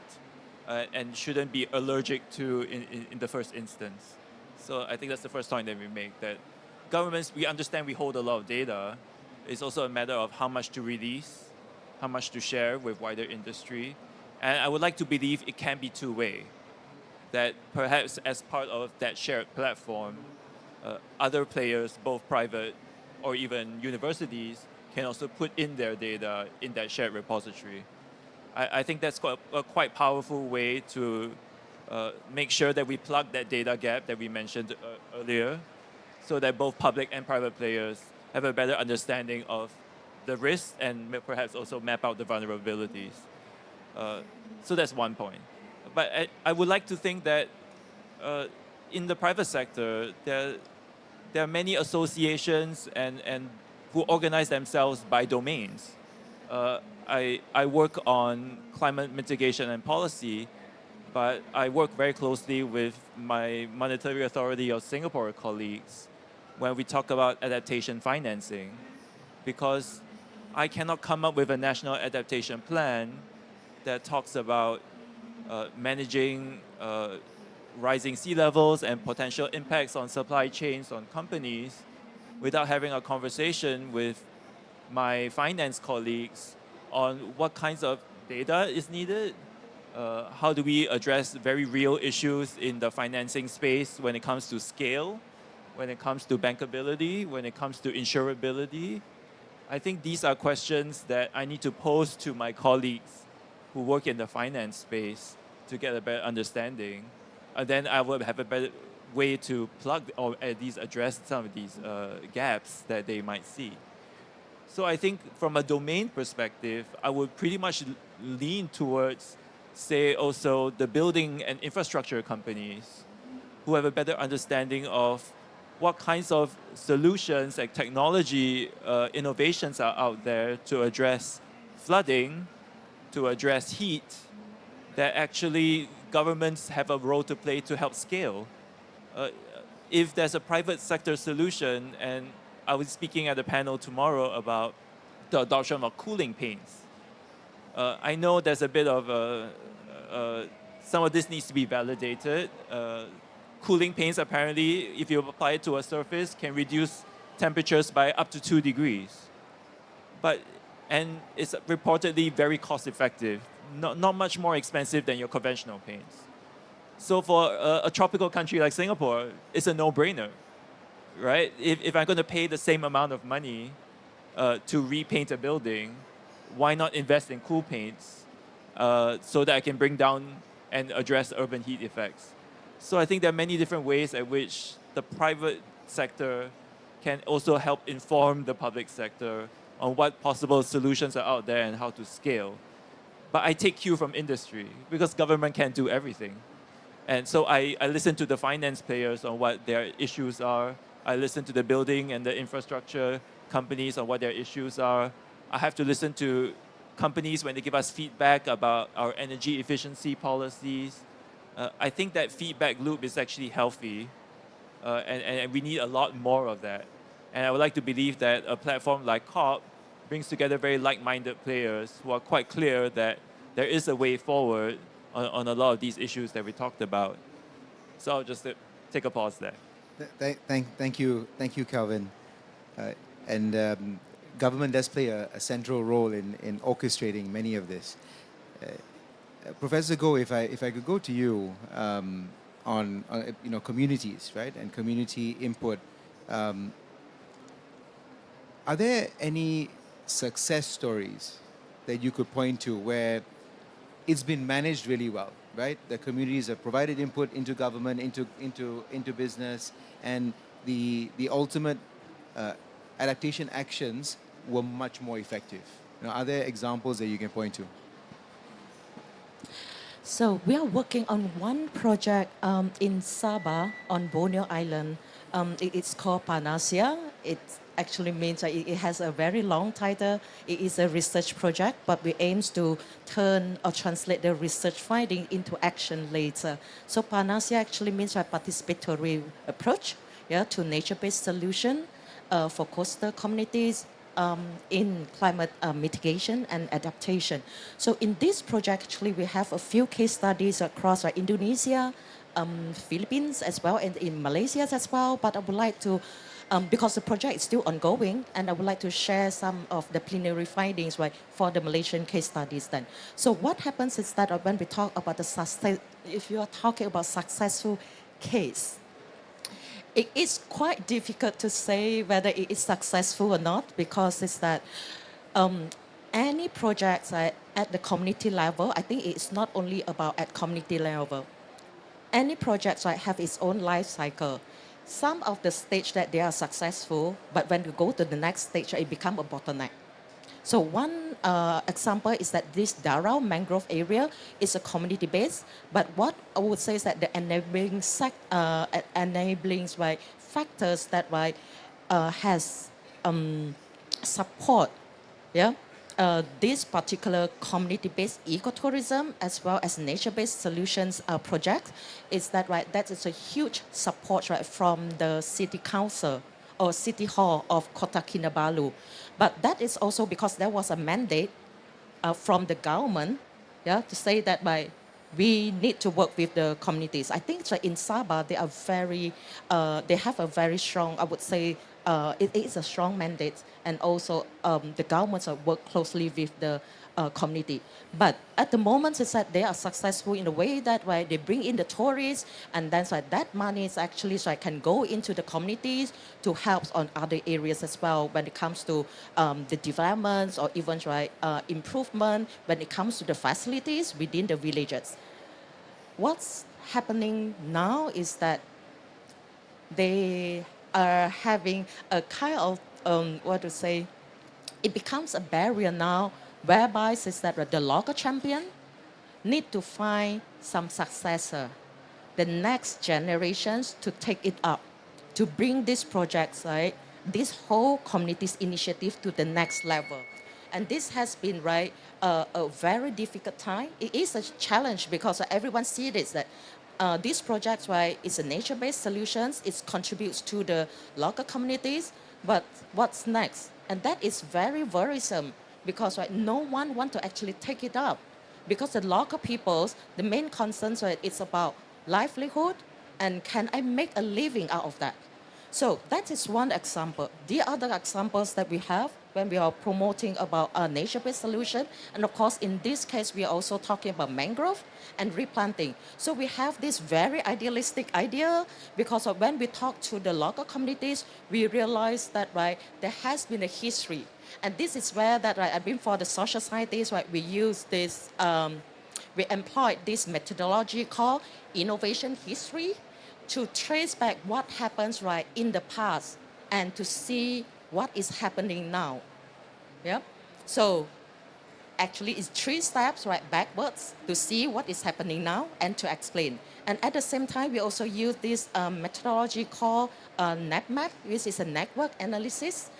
and shouldn't be allergic to in the first instance. So I think that's the first point that we make, that governments, we understand we hold a lot of data. It's also a matter of how much to release, how much to share with wider industry. And I would like to believe it can be two-way, that perhaps as part of that shared platform, other players, both private or even universities, can also put in their data in that shared repository. I think that's a quite powerful way to make sure that we plug that data gap that we mentioned earlier, so that both public and private players have a better understanding of the risks and perhaps also map out the vulnerabilities. So that's one point. But I would like to think that in the private sector, there are many associations and who organize themselves by domains. I work on climate mitigation and policy, but I work very closely with my Monetary Authority of Singapore colleagues when we talk about adaptation financing, because I cannot come up with a national adaptation plan that talks about managing rising sea levels and potential impacts on supply chains, on companies, without having a conversation with my finance colleagues on what kinds of data is needed. How do we address very real issues in the financing space when it comes to scale, when it comes to bankability, when it comes to insurability? I think these are questions that I need to pose to my colleagues who work in the finance space to get a better understanding. And then I will have a better way to plug or at least address some of these gaps that they might see. So I think from a domain perspective, I would pretty much lean towards, say, also the building and infrastructure companies who have a better understanding of what kinds of solutions and technology innovations are out there to address flooding, to address heat, that actually governments have a role to play to help scale. If there's a private sector solution, and I was speaking at a panel tomorrow about the adoption of cooling paints. I know there's a bit of some of this needs to be validated. Cooling paints apparently, if you apply it to a surface, can reduce temperatures by up to 2 degrees. And it's reportedly very cost effective, not much more expensive than your conventional paints. So for a tropical country like Singapore, it's a no-brainer, right? If I'm going to pay the same amount of money to repaint a building, why not invest in cool paints so that I can bring down and address urban heat effects? So I think there are many different ways at which the private sector can also help inform the public sector on what possible solutions are out there and how to scale. But I take cue from industry because government can't do everything. And so I listen to the finance players on what their issues are. I listen to the building and the infrastructure companies on what their issues are. I have to listen to companies when they give us feedback about our energy efficiency policies. I think that feedback loop is actually healthy, and we need a lot more of that. And I would like to believe that a platform like COP brings together very like-minded players who are quite clear that there is a way forward on a lot of these issues that we talked about. So I'll just take a pause there. Thank you, Calvin. Government does play a central role in orchestrating many of this. Professor Goh, if I could go to you on communities, right, and community input. Are there any success stories that you could point to where it's been managed really well, right? The communities have provided input into government, into business, and the ultimate adaptation actions were much more effective. Are there examples that you can point to? So we are working on one project in Sabah on Borneo Island. It's called Panasia. It actually means that it has a very long title. It is a research project, but we aim to turn or translate the research finding into action later. So Panasia actually means a participatory approach, to nature-based solution for coastal communities in climate mitigation and adaptation. So in this project, actually, we have a few case studies across Indonesia, Philippines as well, and in Malaysia as well. But I would like to, because the project is still ongoing, and I would like to share some of the preliminary findings for the Malaysian case studies then. So what happens is that when we talk about the success, if you are talking about successful case, it is quite difficult to say whether it is successful or not, because it's that any projects at the community level, I think it's not only about at community level. Any projects have its own life cycle. Some of the stage that they are successful, but when you go to the next stage, it becomes a bottleneck. So one example is that this Darau mangrove area is a community base, but what I would say is that the enabling factors that has support, this particular community-based ecotourism as well as nature-based solutions project is that that is a huge support from the city council or city hall of Kota Kinabalu. But that is also because there was a mandate from the government to say that we need to work with the communities. I think in Sabah they are they have a very strong, I would say, it is a strong mandate, and also the governments work closely with the community. But at the moment, it's that they are successful in a way that they bring in the tourists, and then that money is actually can go into the communities to help on other areas as well when it comes to the developments or even improvement when it comes to the facilities within the villages. What's happening now is that they are having a kind of it becomes a barrier now, whereby says that the local champion need to find some successor, the next generations to take it up, to bring these projects, this whole community's initiative to the next level. And this has been, right, a very difficult time. It is a challenge because everyone sees this, that this project, right, is a nature-based solutions. It contributes to the local communities. But what's next? And that is very worrisome because, right, no one want to actually take it up. Because the local peoples, the main concerns, right, it's about livelihood and can I make a living out of that? So that is one example. The other examples that we have when we are promoting about a nature-based solution, and of course in this case we are also talking about mangrove and replanting. So we have this very idealistic idea because of when we talk to the local communities, we realize that, right, there has been a history. And this is where that, right, I've been for the social scientists, right, we use this, we employed this methodology called innovation history to trace back what happens, right, in the past and to see what is happening now. Yeah. So actually it's 3 steps, right, backwards to see what is happening now and to explain. And at the same time, we also use this methodology called NetMap, which is a network analysis,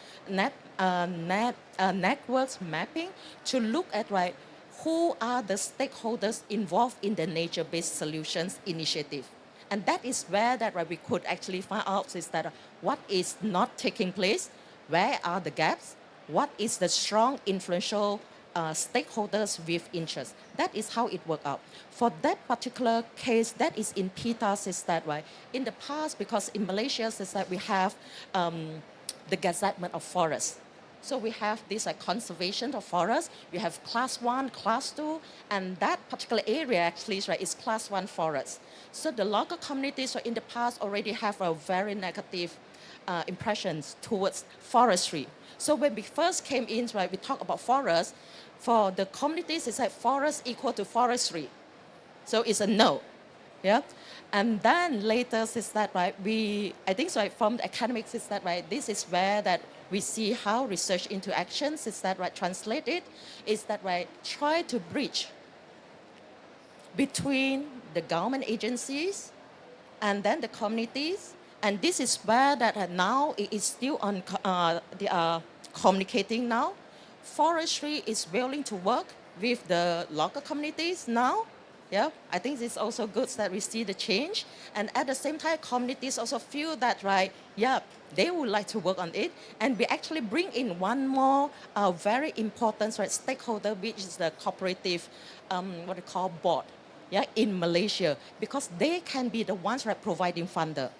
networks mapping to look at, right, who are the stakeholders involved in the nature-based solutions initiative. And that is where that, right, we could actually find out is that what is not taking place, where are the gaps, what is the strong influential stakeholders with interest. That is how it worked out. For that particular case, that is in PETAS, is that, right, in the past, because in Malaysia is that we have the gazettement of forests. So we have this conservation of forests. We have class 1, class 2, and that particular area actually, right, is class 1 forest. So the local communities in the past already have a very negative impressions towards forestry. So when we first came in, right, we talk about forests. For the communities, it's like forest equal to forestry. So it's a no. Yeah. And then later is that, right, I think so, right, from the academics is that, right, this is where that we see how research into actions is that, right, translated, is that, right, try to bridge between the government agencies and then the communities. And this is where that now it is still on, they are communicating now. Forestry is willing to work with the local communities now. Yeah, I think it's also good that we see the change. And at the same time, communities also feel that, right, yeah, they would like to work on it. And we actually bring in one more very important, right, stakeholder, which is the cooperative, what we call board, yeah, in Malaysia, because they can be the ones, right, providing funder.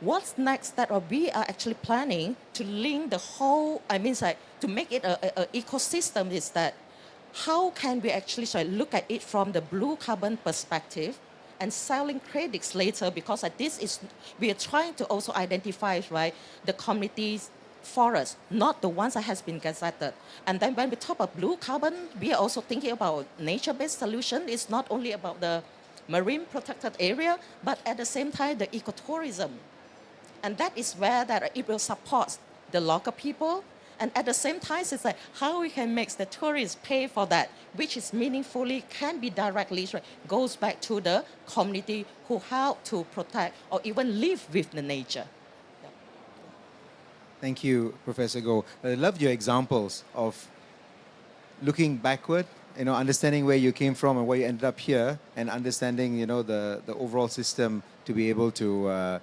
What's next that we are actually planning to link the whole, to make it an ecosystem is that how can we actually look at it from the blue carbon perspective and selling credits later, because we are trying to also identify, right, the communities forests, not the ones that has been gazetted. And then when we talk about blue carbon, we are also thinking about nature-based solution. It's not only about the marine protected area, but at the same time, the ecotourism. And that is where that it will support the local people. And at the same time, it's like how we can make the tourists pay for that, which is meaningfully can be directly, goes back to the community who help to protect or even live with the nature. Thank you, Professor Goh. I loved your examples of looking backward, understanding where you came from and where you ended up here, and understanding, the overall system to be able to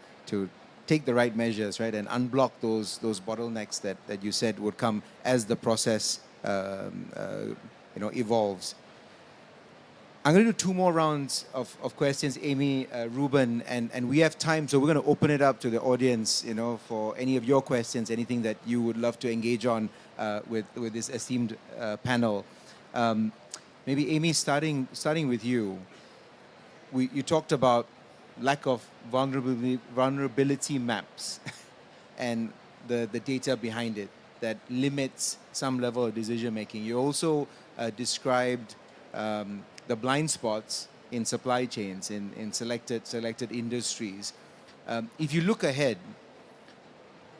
take the right measures, right, and unblock those bottlenecks that you said would come as the process evolves. I'm going to do 2 more rounds of questions, Amy, Ruben, and we have time, so we're going to open it up to the audience, for any of your questions, anything that you would love to engage on with this esteemed panel. Maybe Amy, starting with you. You talked about lack of vulnerability maps and the data behind it that limits some level of decision making. You also described the blind spots in supply chains, in selected industries. If you look ahead,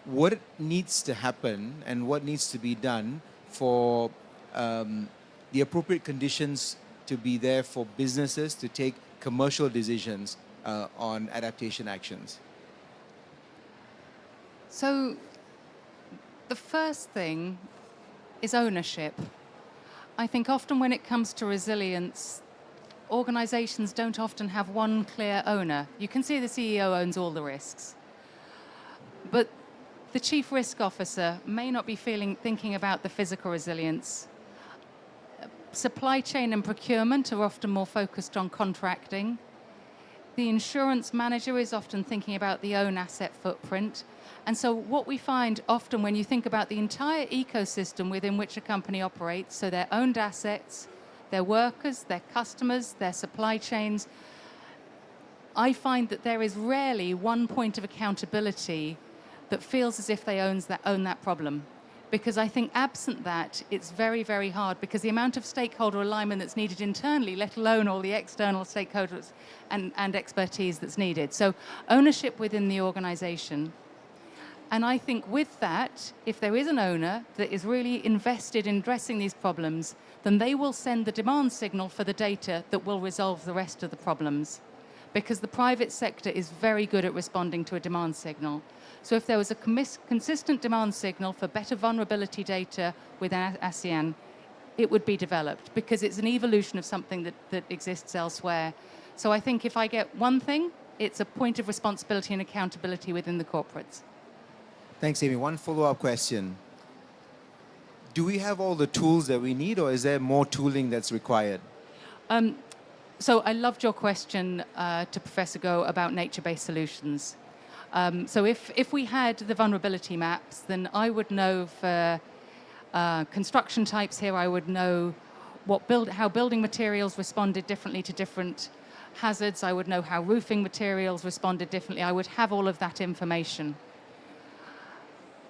what needs to happen and what needs to be done for the appropriate conditions to be there for businesses to take commercial decisions on adaptation actions? So the first thing is ownership. I think often when it comes to resilience, organizations don't often have one clear owner. You can see the CEO owns all the risks. But the chief risk officer may not be thinking about the physical resilience. Supply chain and procurement are often more focused on contracting. The insurance manager is often thinking about the own asset footprint. And so what we find often when you think about the entire ecosystem within which a company operates, so their owned assets, their workers, their customers, their supply chains, I find that there is rarely one point of accountability that feels as if they own that problem. Because I think absent that, it's very, very hard, because the amount of stakeholder alignment that's needed internally, let alone all the external stakeholders and expertise that's needed. So ownership within the organization. And I think with that, if there is an owner that is really invested in addressing these problems, then they will send the demand signal for the data that will resolve the rest of the problems. Because the private sector is very good at responding to a demand signal. So if there was a consistent demand signal for better vulnerability data within ASEAN, it would be developed, because it's an evolution of something that exists elsewhere. So I think if I get one thing, it's a point of responsibility and accountability within the corporates. Thanks, Amy. One follow-up question. Do we have all the tools that we need, or is there more tooling that's required? So I loved your question to Professor Goh about nature-based solutions. So if we had the vulnerability maps, then I would know for construction types here, I would know how building materials responded differently to different hazards. I would know how roofing materials responded differently. I would have all of that information.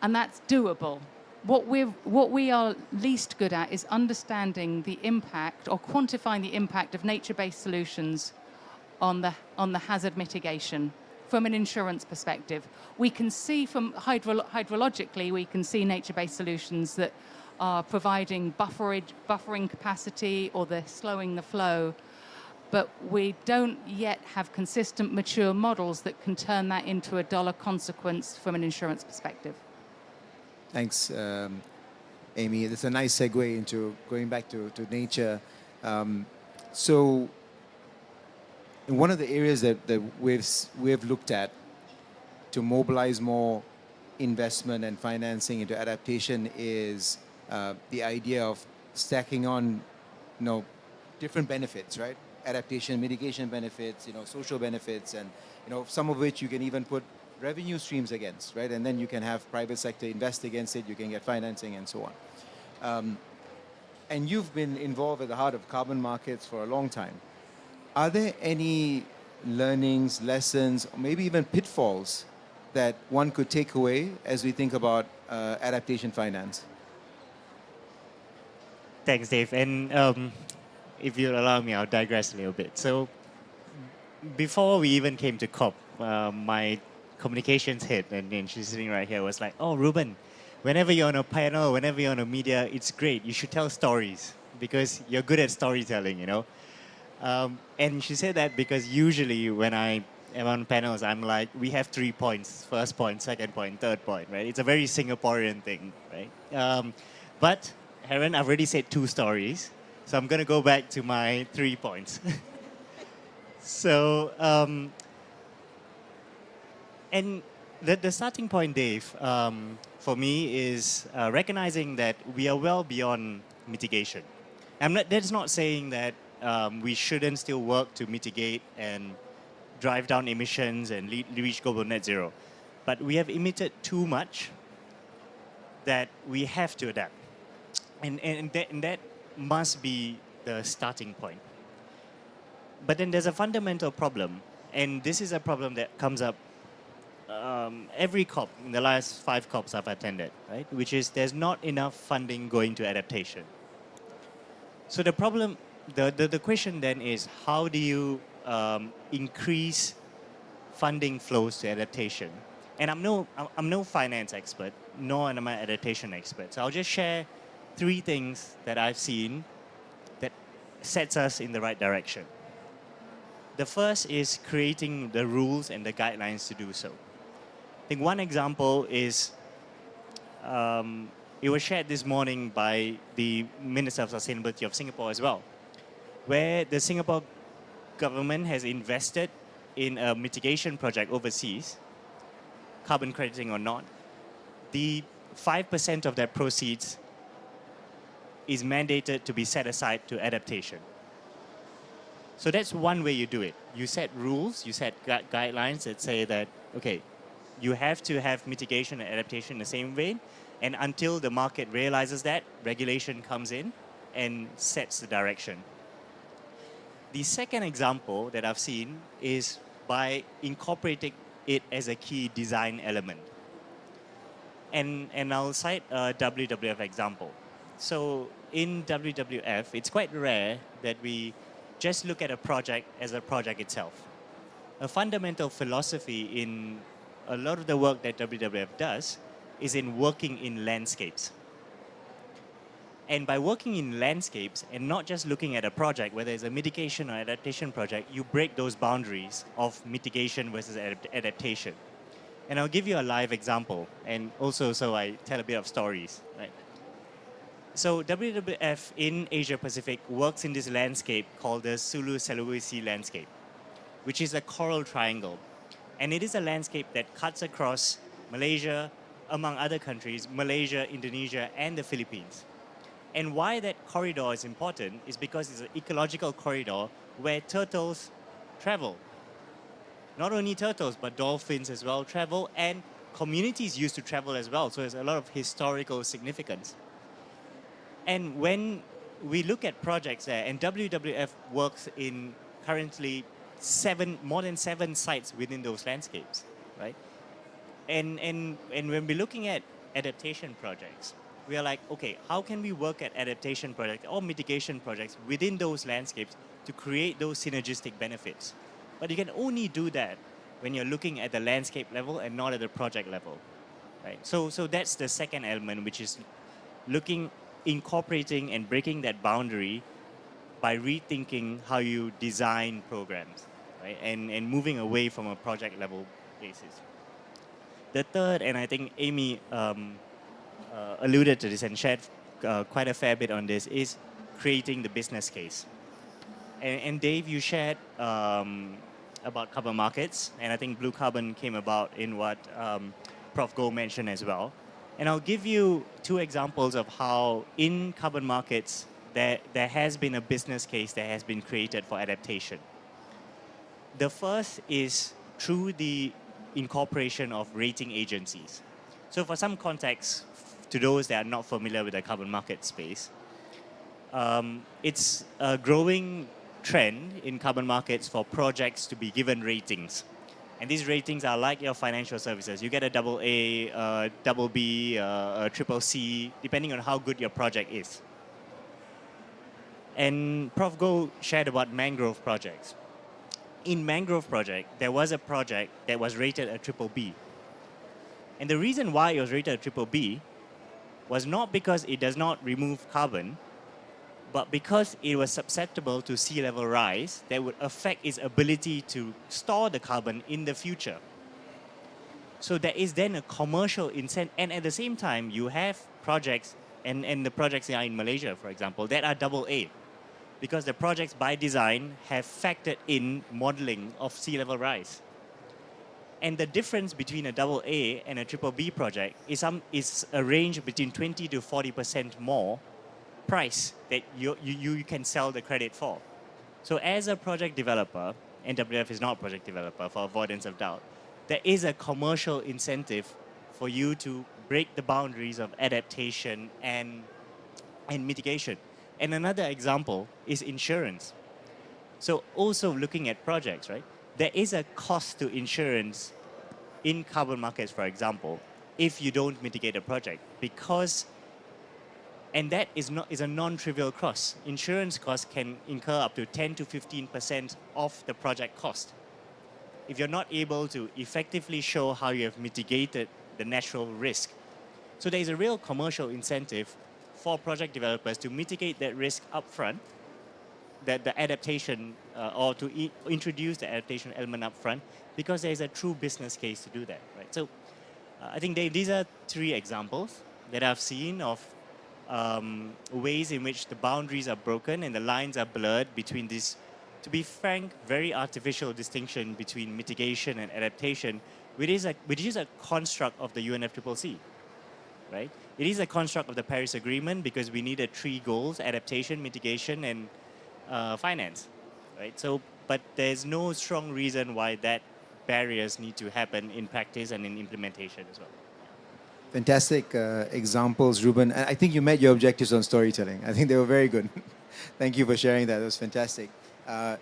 And that's doable. What we are least good at is understanding the impact or quantifying the impact of nature-based solutions on the hazard mitigation from an insurance perspective. We can see from hydrologically, we can see nature-based solutions that are providing buffering capacity, or they're slowing the flow. But we don't yet have consistent, mature models that can turn that into a dollar consequence from an insurance perspective. Thanks, Amy. That's a nice segue into going back to nature. So one of the areas that we've looked at to mobilize more investment and financing into adaptation is the idea of stacking on, different benefits, right? Adaptation, mitigation benefits, social benefits, and some of which you can even put revenue streams against, right? And then you can have private sector invest against it, you can get financing and so on. And you've been involved at the heart of carbon markets for a long time. Are there any learnings, lessons, or maybe even pitfalls that one could take away as we think about adaptation finance? Thanks, Dave. And if you'll allow me, I'll digress a little bit. So before we even came to COP, my communications head, and she's sitting right here, was like, oh, Ruben, whenever you're on a panel, whenever you're on a media, it's great. You should tell stories because you're good at storytelling, And she said that because usually when I am on panels, I'm like, we have 3 points, first point, second point, third point, right? It's a very Singaporean thing, right? But Heron, I've already said 2 stories, so I'm going to go back to my 3 points. So, and the starting point, Dave, for me is recognizing that we are well beyond mitigation. That's not saying that we shouldn't still work to mitigate and drive down emissions and reach global net zero. But we have emitted too much that we have to adapt. And that must be the starting point. But then there's a fundamental problem, and this is a problem that comes up every COP, in the last 5 COPs I've attended, right? Which is there's not enough funding going to adaptation. So the problem, the question then is, how do you increase funding flows to adaptation? And I'm no finance expert, nor am I an adaptation expert. So I'll just share 3 things that I've seen that sets us in the right direction. The first is creating the rules and the guidelines to do so. I think one example is it was shared this morning by the Minister of Sustainability of Singapore as well, where the Singapore government has invested in a mitigation project overseas, carbon crediting or not. The 5% of that proceeds is mandated to be set aside to adaptation. So that's one way you do it. You set rules, you set guidelines that say that, okay, you have to have mitigation and adaptation in the same way, and until the market realizes that, regulation comes in and sets the direction. The second example that I've seen is by incorporating it as a key design element. And I'll cite a WWF example. So in WWF, it's quite rare that we just look at a project as a project itself. A fundamental philosophy in a lot of the work that WWF does is in working in landscapes. And by working in landscapes and not just looking at a project, whether it's a mitigation or adaptation project, you break those boundaries of mitigation versus adaptation. And I'll give you a live example, and also so I tell a bit of stories. Right? So WWF in Asia Pacific works in this landscape called the Sulu-Sulawesi landscape, which is a coral triangle. And it is a landscape that cuts across Malaysia, among other countries, Malaysia, Indonesia, and the Philippines. And why that corridor is important is because it's an ecological corridor where turtles travel. Not only turtles, but dolphins as well travel, and communities used to travel as well. So there's a lot of historical significance. And when we look at projects there, and WWF works in currently more than seven sites within those landscapes, right? And when we're looking at adaptation projects, we are like, okay, how can we work at adaptation projects or mitigation projects within those landscapes to create those synergistic benefits? But you can only do that when you're looking at the landscape level and not at the project level, right? So that's the second element, which is incorporating and breaking that boundary by rethinking how you design programs, right? And moving away from a project level basis. The third, and I think Amy alluded to this and shared quite a fair bit on this, is creating the business case. And Dave, you shared about carbon markets, and I think blue carbon came about in what Prof. Goh mentioned as well. And I'll give you two examples of how in carbon markets there has been a business case that has been created for adaptation. The first is through the incorporation of rating agencies. So for some context, to those that are not familiar with the carbon market space, it's a growing trend in carbon markets for projects to be given ratings. And these ratings are like your financial services. You get a AA, a BB, a CCC, depending on how good your project is. And Prof. Goh shared about mangrove projects. In mangrove project, there was a project that was rated a BBB. And the reason why it was rated a BBB was not because it does not remove carbon, but because it was susceptible to sea level rise that would affect its ability to store the carbon in the future. So there is then a commercial incentive, and at the same time, you have projects, and the projects that are in Malaysia, for example, that are AA, because the projects by design have factored in modeling of sea level rise. And the difference between a AA and a BBB project is a range between 20 to 40% more price that you can sell the credit for. So as a project developer, and WWF is not a project developer for avoidance of doubt, there is a commercial incentive for you to break the boundaries of adaptation and mitigation. And another example is insurance. So also looking at projects, right? There is a cost to insurance in carbon markets, for example, if you don't mitigate a project, because and that is a non-trivial cost. Insurance costs can incur up to 10 to 15% of the project cost. If you're not able to effectively show how you have mitigated the natural risk. So there is a real commercial incentive for project developers to mitigate that risk upfront, that the adaptation, or to introduce the adaptation element upfront, because there is a true business case to do that, right? So I think these are three examples that I've seen of ways in which the boundaries are broken and the lines are blurred between this, to be frank, very artificial distinction between mitigation and adaptation, which is a construct of the UNFCCC, right? It is a construct of the Paris Agreement because we needed 3 goals: adaptation, mitigation, and finance, right? So, but there's no strong reason why that barriers need to happen in practice and in implementation as well. Fantastic examples, Ruben. And I think you met your objectives on storytelling. I think they were very good. Thank you for sharing that. It was fantastic. I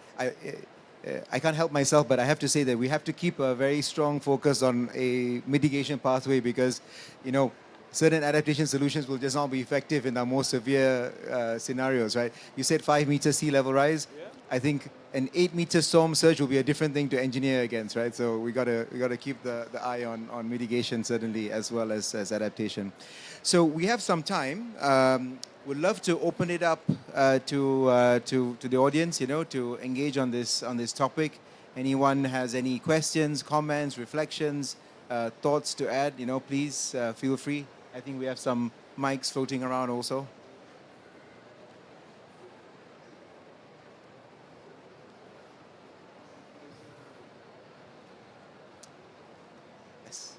can't help myself, but I have to say that we have to keep a very strong focus on a mitigation pathway because, you know, certain adaptation solutions will just not be effective in our more severe scenarios, right? You said 5 meter sea level rise. Yeah. I think an 8-meter storm surge will be a different thing to engineer against, right? So we gotta keep the eye on mitigation certainly as well as adaptation. So we have some time. Would love to open it up to the audience, you know, to engage on this topic. Anyone has any questions, comments, reflections, thoughts to add, you know, please feel free. I think we have some mics floating around also. Yes.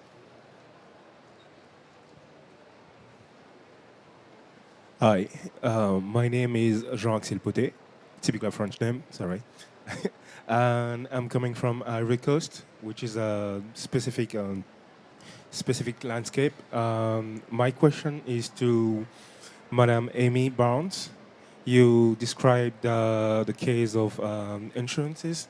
Hi, my name is Jean-Axel Poté, typical French name, sorry. And I'm coming from Ivory Coast, which is a specific landscape. My question is to Madame Amy Barnes. You described the case of insurances.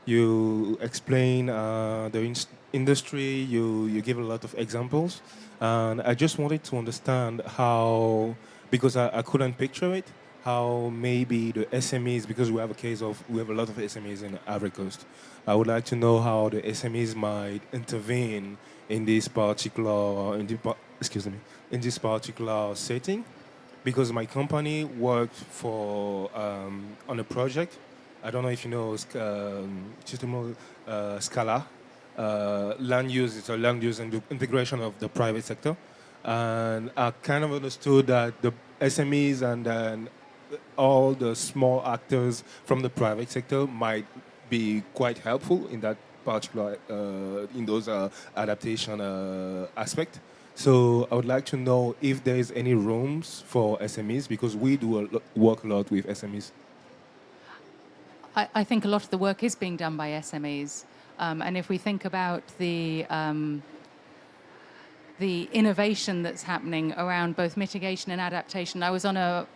You explain the industry. You give a lot of examples, and I just wanted to understand how, because I couldn't picture it, how maybe the SMEs, because we have a lot of SMEs in Ivory Coast. I would like to know how the SMEs might intervene in this particular in this particular setting, because my company worked for on a project. I don't know if you know Scala. Land use, it's a land use and integration of the private sector. And I kind of understood that the SMEs and then all the small actors from the private sector might be quite helpful in that particular, in those adaptation aspect. So I would like to know if there is any rooms for SMEs, because we do work a lot with SMEs. I think a lot of the work is being done by SMEs. And if we think about the innovation that's happening around both mitigation and adaptation. I was on a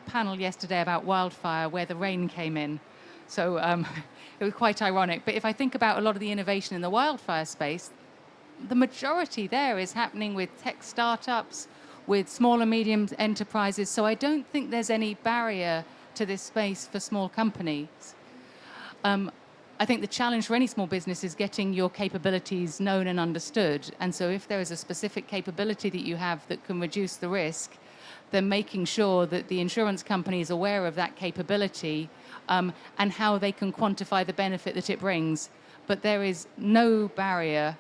panel yesterday about wildfire where the rain came in. So it was quite ironic. But if I think about a lot of the innovation in the wildfire space, the majority there is happening with tech startups, with small and medium enterprises. So I don't think there's any barrier to this space for small companies. I think the challenge for any small business is getting your capabilities known and understood. And so if there is a specific capability that you have that can reduce the risk, then making sure that the insurance company is aware of that capability and how they can quantify the benefit that it brings. But there is no barrier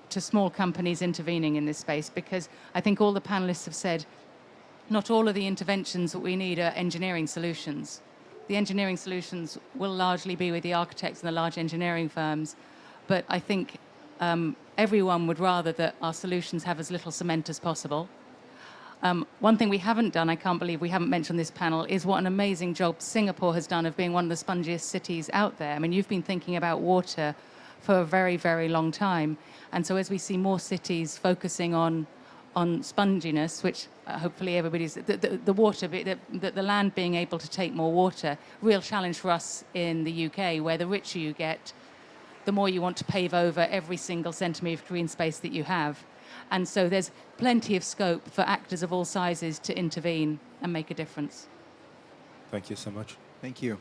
to small companies intervening in this space, because I think all the panelists have said not all of the interventions that we need are engineering solutions. The engineering solutions will largely be with the architects and the large engineering firms, but I think everyone would rather that our solutions have as little cement as possible. One thing we haven't done, I can't believe we haven't mentioned this panel, is what an amazing job Singapore has done of being one of the spongiest cities out there. I mean, you've been thinking about water for a very, very long time. And so as we see more cities focusing on sponginess, which hopefully everybody's, the water, the land being able to take more water, real challenge for us in the UK, where the richer you get, the more you want to pave over every single centimetre of green space that you have. And so there's plenty of scope for actors of all sizes to intervene and make a difference. Thank you so much. Thank you.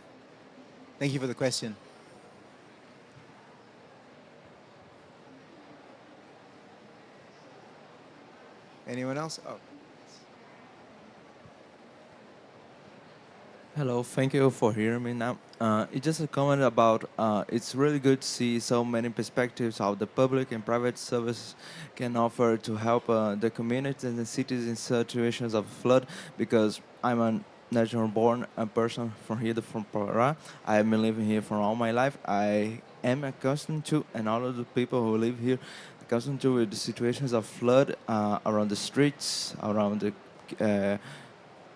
Thank you for the question. Anyone else? Oh. Hello, thank you for hearing me now. It's just a comment about it's really good to see so many perspectives how the public and private service can offer to help the communities and the cities in situations of flood because I'm a natural born person from here, from Pará. I have been living here for all my life. I am accustomed to, and all of the people who live here, accustomed to with the situations of flood around the streets, around the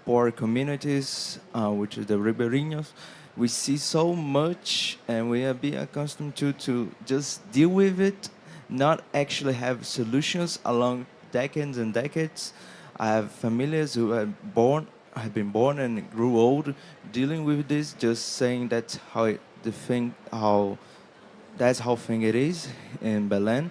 poor communities, which is the ribeirinhos. We see so much, and we are being accustomed to just deal with it, not actually have solutions along decades and decades. I have families who have been born and grew old dealing with this, just saying that's how the thing, how that's how thing it is in Belen.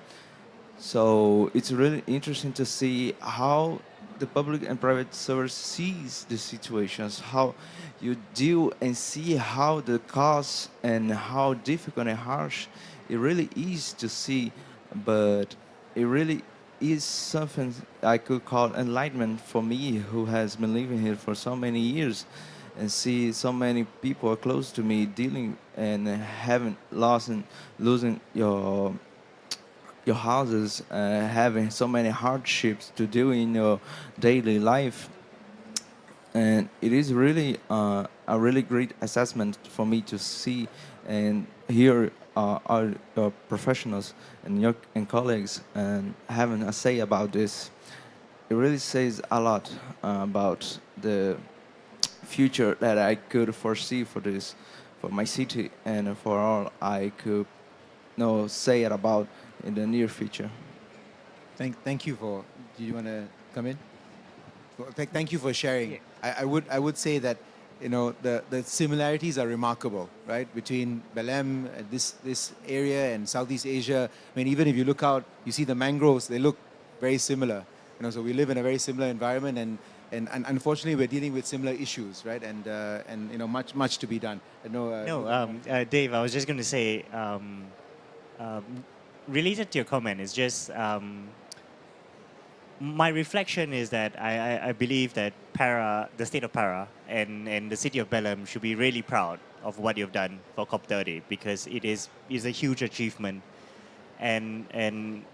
So it's really interesting to see how the public and private service sees the situations, how you deal and see how the cost and how difficult and harsh it really is to see, but it really is something I could call enlightenment for me who has been living here for so many years and see so many people close to me dealing and having lost and losing your houses, having so many hardships to do in your daily life. And it is really a really great assessment for me to see and hear our professionals and your and colleagues and having a say about this. It really says a lot about the future that I could foresee for this, for my city, and for all I could say it about in the near future. Thank you for. Do you want to come in? Well, thank you for sharing. I would say that the similarities are remarkable, right, between Belém, this area, and Southeast Asia. I mean, even if you look out, you see the mangroves; they look very similar. So we live in a very similar environment, and unfortunately, we're dealing with similar issues, right? And much to be done. Dave, I was just going to say, related to your comment, it's just my reflection is that I believe that the state of Para and the city of Belém should be really proud of what you've done for COP30 because it is a huge achievement, and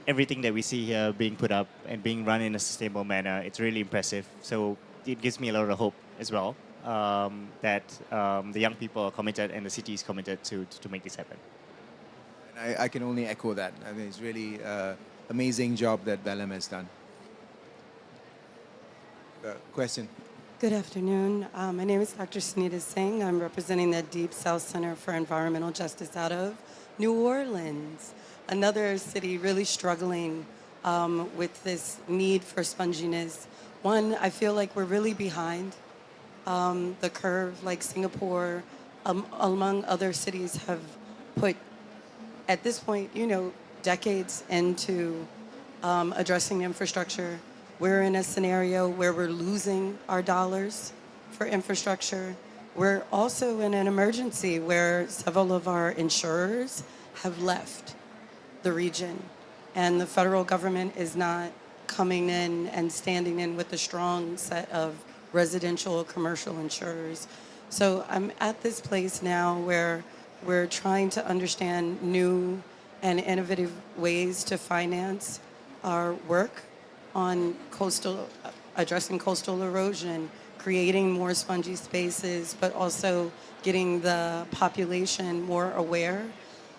everything that we see here being put up and being run in a sustainable manner, it's really impressive. So it gives me a lot of hope as well that the young people are committed and the city is committed to make this happen. And I can only echo that. I mean, it's really amazing job that Belém has done. Question. Good afternoon. My name is Dr. Sunita Singh. I'm representing the Deep South Center for Environmental Justice out of New Orleans, another city really struggling with this need for sponginess. One, I feel like we're really behind the curve, like Singapore, among other cities have put, at this point, decades into addressing infrastructure. We're in a scenario where we're losing our dollars for infrastructure. We're also in an emergency where several of our insurers have left the region, and the federal government is not coming in and standing in with a strong set of residential or commercial insurers. So I'm at this place now where we're trying to understand new and innovative ways to finance our work on addressing coastal erosion, creating more spongy spaces, but also getting the population more aware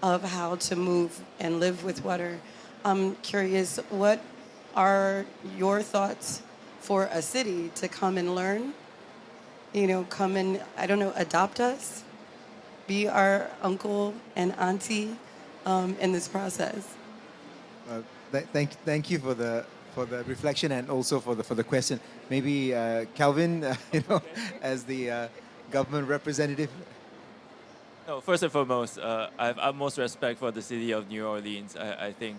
of how to move and live with water. I'm curious, what are your thoughts for a city to come and learn? Come and, adopt us, be our uncle and auntie in this process. Thank you for the reflection and also for the question. Maybe Calvin, as the government representative. No, first and foremost, I have utmost respect for the city of New Orleans. I think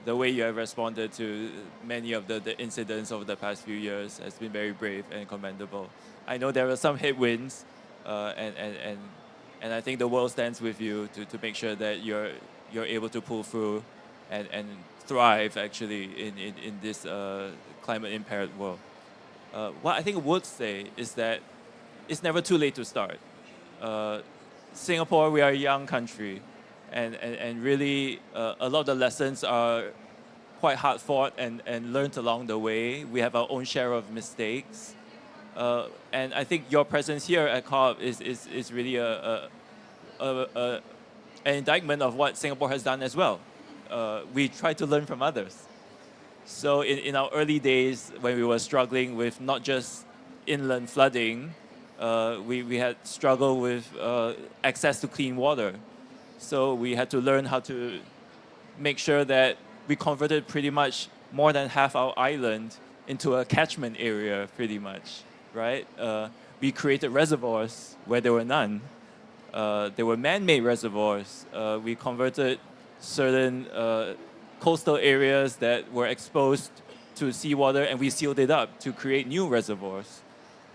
the way you have responded to many of the incidents over the past few years has been very brave and commendable. I know there are some headwinds, and I think the world stands with you to make sure that you're able to pull through and thrive actually in this climate impaired world. What I think I would say is that it's never too late to start. Singapore, we are a young country, and really a lot of the lessons are quite hard fought and learned along the way. We have our own share of mistakes. And I think your presence here at COP is really an indictment of what Singapore has done as well. We try to learn from others. So in our early days, when we were struggling with not just inland flooding, we had struggled with access to clean water. So we had to learn how to make sure that we converted pretty much more than half our island into a catchment area, pretty much, right? We created reservoirs where there were none. There were man-made reservoirs. We converted certain coastal areas that were exposed to seawater, and we sealed it up to create new reservoirs.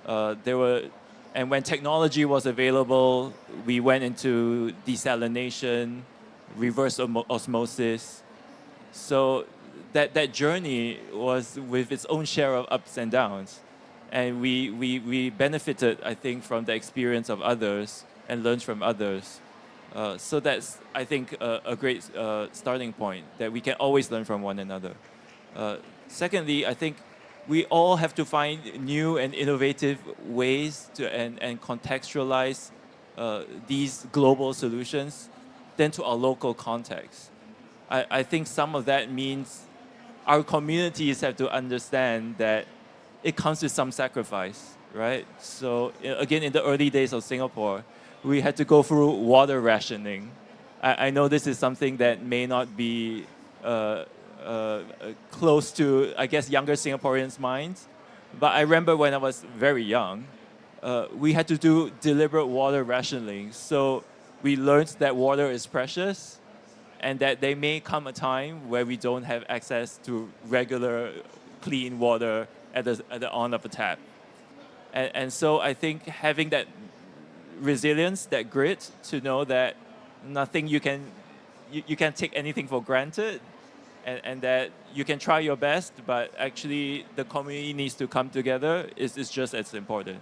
And when technology was available, we went into desalination, reverse osmosis. So that journey was with its own share of ups and downs. And we benefited, I think, from the experience of others and learned from others. So that's, I think, a great starting point, that we can always learn from one another. Secondly, I think we all have to find new and innovative ways to and contextualize these global solutions then to our local context. I think some of that means our communities have to understand that it comes with some sacrifice, right? So again, in the early days of Singapore, we had to go through water rationing. I know this is something that may not be close to, I guess, younger Singaporeans' minds, but I remember when I was very young, we had to do deliberate water rationing. So we learned that water is precious, and that there may come a time where we don't have access to regular clean water at the on of a tap. And so I think having that resilience, that grit, to know that nothing you can't take anything for granted, and that you can try your best, but actually the community needs to come together is just as important.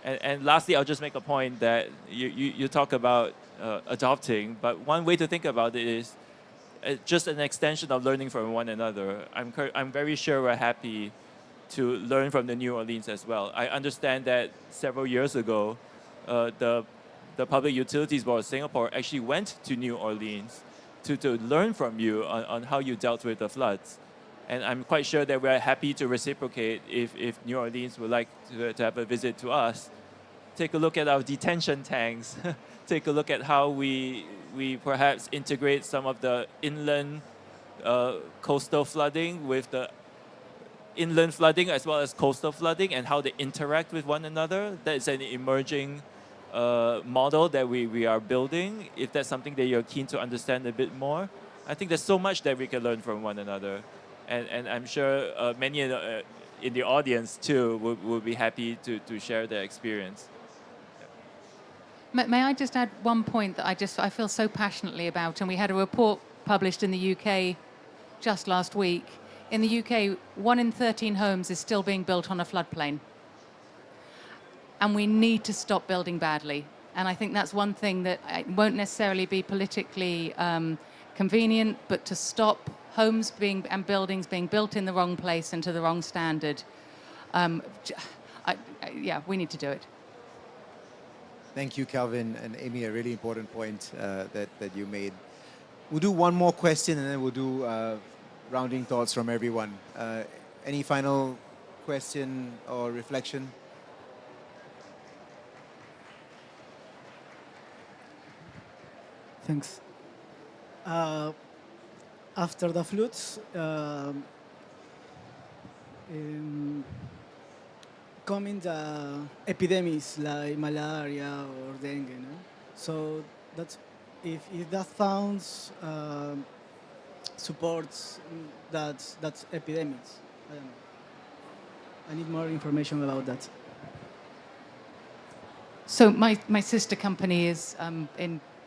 And lastly, I'll just make a point that you talk about adopting, but one way to think about it is just an extension of learning from one another. I'm very sure we're happy to learn from the New Orleans as well. I understand that several years ago, the Public Utilities Board of Singapore actually went to New Orleans to learn from you on how you dealt with the floods. And I'm quite sure that we're happy to reciprocate if New Orleans would like to have a visit to us. Take a look at our detention tanks. Take a look at how we perhaps integrate some of the inland coastal flooding with the inland flooding as well as coastal flooding, and how they interact with one another. That is an emerging model that we are building. If that's something that you're keen to understand a bit more, I think there's so much that we can learn from one another. And I'm sure many in the audience too will be happy to share their experience. May I just add one point that I feel so passionately about, and we had a report published in the UK just last week. In the UK, 1 in 13 homes is still being built on a floodplain. And we need to stop building badly. And I think that's one thing that won't necessarily be politically convenient, but to stop homes and buildings being built in the wrong place and to the wrong standard. Yeah, we need to do it. Thank you, Calvin and Amy, a really important point that you made. We'll do one more question and then we'll do rounding thoughts from everyone. Any final question or reflection? Thanks. After the floods, coming the epidemics like malaria or dengue, no? So that's if that sounds supports that's epidemics. I don't know. I need more information about that. So my sister company is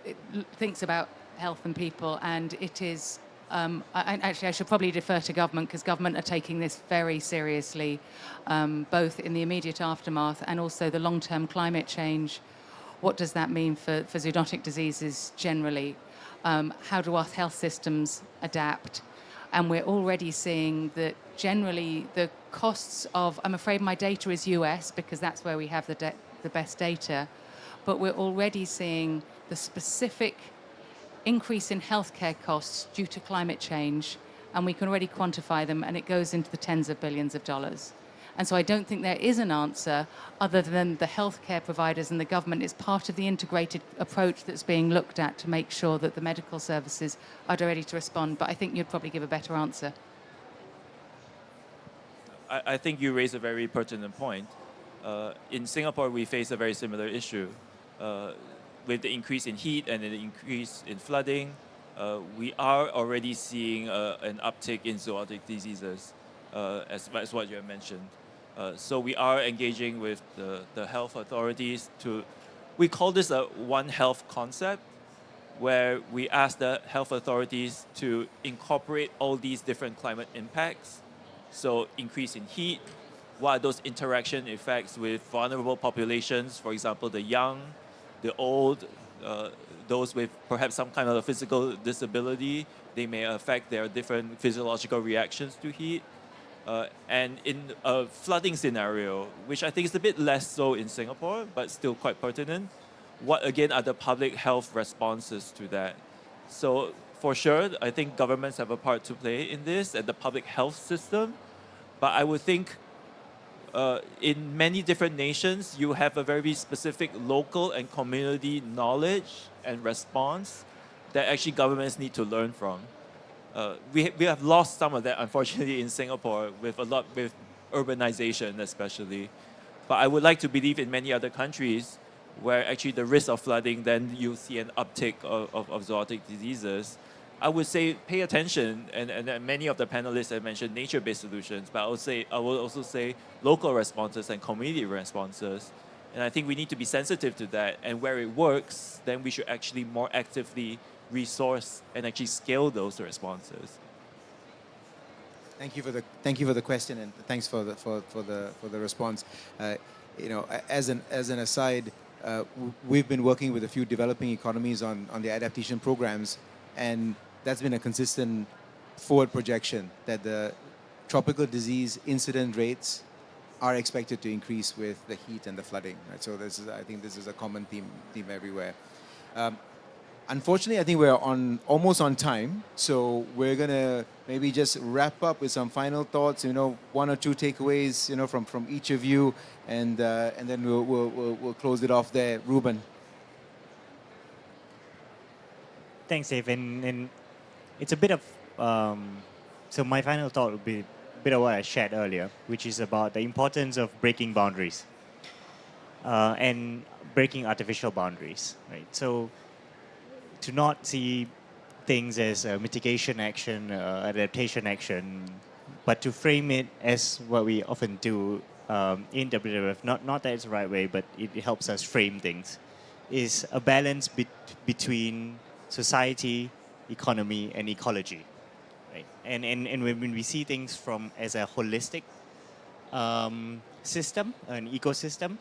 it thinks about health and people, and it is Actually, I should probably defer to government because government are taking this very seriously, both in the immediate aftermath and also the long-term climate change. What does that mean for zoonotic diseases generally? How do our health systems adapt? And we're already seeing that generally the costs of, I'm afraid my data is US because that's where we have the best data, but we're already seeing the specific increase in healthcare costs due to climate change, and we can already quantify them, and it goes into the tens of billions of dollars. And so I don't think there is an answer other than the healthcare providers and the government is part of the integrated approach that's being looked at to make sure that the medical services are ready to respond. But I think you'd probably give a better answer. I think you raise a very pertinent point. In Singapore, we face a very similar issue. With the increase in heat and the increase in flooding, we are already seeing an uptick in zoonotic diseases, as what you have mentioned. So we are engaging with the health authorities we call this a One Health concept, where we ask the health authorities to incorporate all these different climate impacts. So increase in heat, what are those interaction effects with vulnerable populations, for example, the young, the old, those with perhaps some kind of a physical disability, they may affect their different physiological reactions to heat. And in a flooding scenario, which I think is a bit less so in Singapore, but still quite pertinent, what again are the public health responses to that? So for sure, I think governments have a part to play in this and the public health system. But I would think in many different nations, you have a very specific local and community knowledge and response that actually governments need to learn from. We have lost some of that, unfortunately, in Singapore with urbanization especially. But I would like to believe in many other countries where actually the risk of flooding, then you see an uptick of zoonotic diseases. I would say pay attention, and many of the panelists have mentioned nature-based solutions, but I will also say local responses and community responses. And I think we need to be sensitive to that. And where it works, then we should actually more actively resource and actually scale those responses. Thank you for the question, and thanks for the response. As an aside, we've been working with a few developing economies on the adaptation programs, and that's been a consistent forward projection that the tropical disease incident rates are expected to increase with the heat and the flooding. Right? So I think this is a common theme everywhere. Unfortunately, I think we're almost on time, so we're gonna maybe just wrap up with some final thoughts. One or two takeaways, from each of you, and then we'll close it off there. Ruben. Thanks, Dave. And it's a bit of so my final thought would be a bit of what I shared earlier, which is about the importance of breaking boundaries and breaking artificial boundaries. Right. So to not see things as a mitigation action, adaptation action, but to frame it as what we often do in WWF, not that it's the right way, but it helps us frame things, is a balance between society, economy, and ecology. Right? And when we see things as a holistic system, an ecosystem,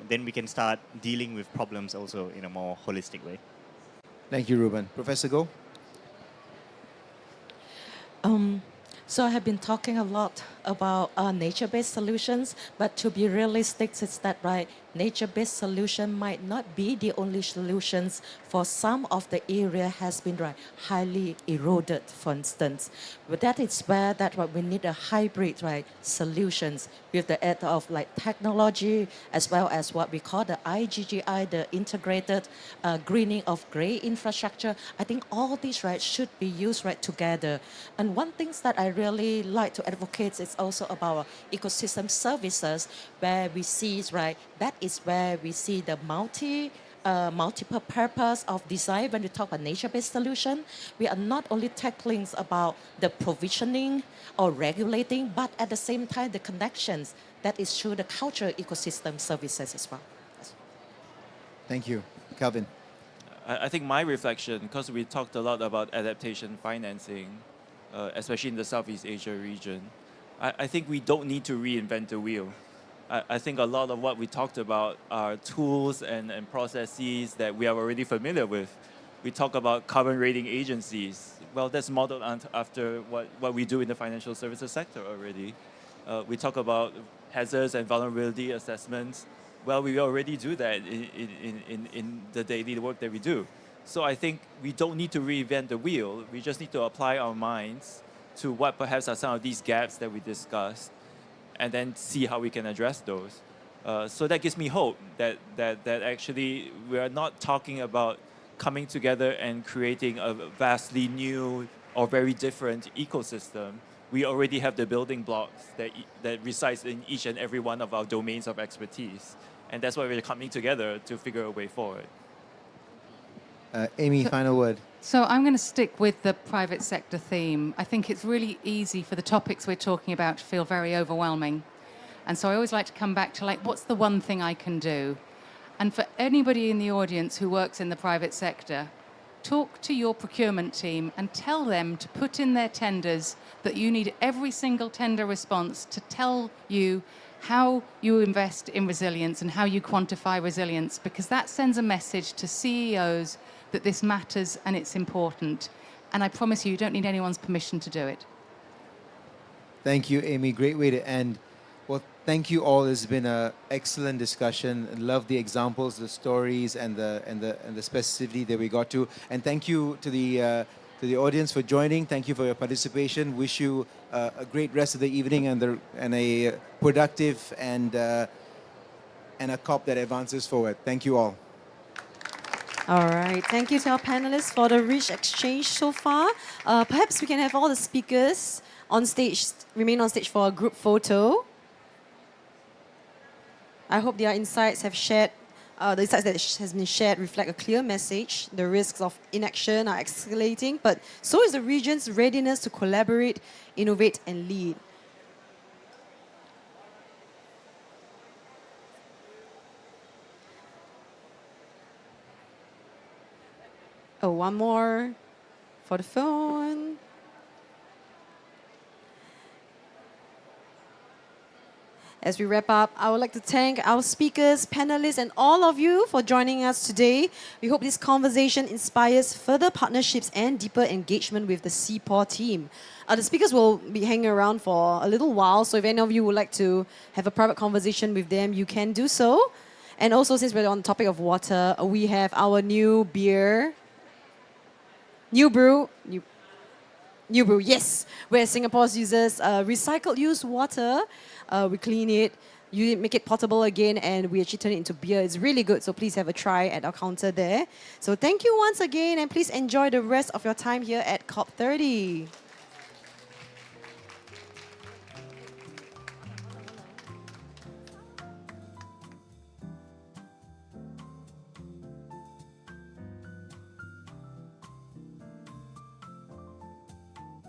then we can start dealing with problems also in a more holistic way. Thank you, Ruben. Professor Goh? So I have been talking a lot about nature-based solutions, but to be realistic, it's that right, nature-based solution might not be the only solutions for some of the area has been highly eroded, for instance. But that is where we need a hybrid solutions with the aid of technology as well as what we call the IGGI, the integrated greening of grey infrastructure. I think all these should be used together. And one thing that I really like to advocate is also about ecosystem services, where we see that is where we see the multiple purpose of design. When we talk about nature-based solution, we are not only tackling about the provisioning or regulating, but at the same time the connections that is through the cultural ecosystem services as well. Thank you. Calvin? I think my reflection, because we talked a lot about adaptation financing, especially in the Southeast Asia region, I think we don't need to reinvent the wheel. I think a lot of what we talked about are tools and processes that we are already familiar with. We talk about carbon rating agencies. Well, that's modeled after what we do in the financial services sector already. We talk about hazards and vulnerability assessments. Well, we already do that in the daily work that we do. So I think we don't need to reinvent the wheel. We just need to apply our minds to what perhaps are some of these gaps that we discussed, and then see how we can address those. So that gives me hope that actually we are not talking about coming together and creating a vastly new or very different ecosystem. We already have the building blocks that resides in each and every one of our domains of expertise. And that's why we're coming together to figure a way forward. Amy, final word. So I'm going to stick with the private sector theme. I think it's really easy for the topics we're talking about to feel very overwhelming. And so I always like to come back to, like, what's the one thing I can do? And for anybody in the audience who works in the private sector, talk to your procurement team and tell them to put in their tenders that you need every single tender response to tell you how you invest in resilience and how you quantify resilience, because that sends a message to CEOs that this matters and it's important. And I promise you, you don't need anyone's permission to do it. Thank you, Amy. Great way to end. Well, thank you all. It's been an excellent discussion. I love the examples, the stories, and the specificity that we got to. And thank you to the audience for joining. Thank you for your participation. Wish you a great rest of the evening and a productive and a COP that advances forward. Thank you all. All right. Thank you to our panelists for the rich exchange so far. Perhaps we can have all the speakers on stage, remain on stage for a group photo. I hope their insights have shared, the insights that has been shared reflect a clear message. The risks of inaction are escalating, but so is the region's readiness to collaborate, innovate, and lead. Oh, one more for the phone. As we wrap up, I would like to thank our speakers, panelists, and all of you for joining us today. We hope this conversation inspires further partnerships and deeper engagement with the SEAPAW team. The speakers will be hanging around for a little while, so if any of you would like to have a private conversation with them, you can do so. And also, since we're on the topic of water, we have our new beer, New brew, yes, where Singapore uses recycled used water. We clean it, you make it potable again, and we actually turn it into beer. It's really good, so please have a try at our counter there. So thank you once again, and please enjoy the rest of your time here at COP30.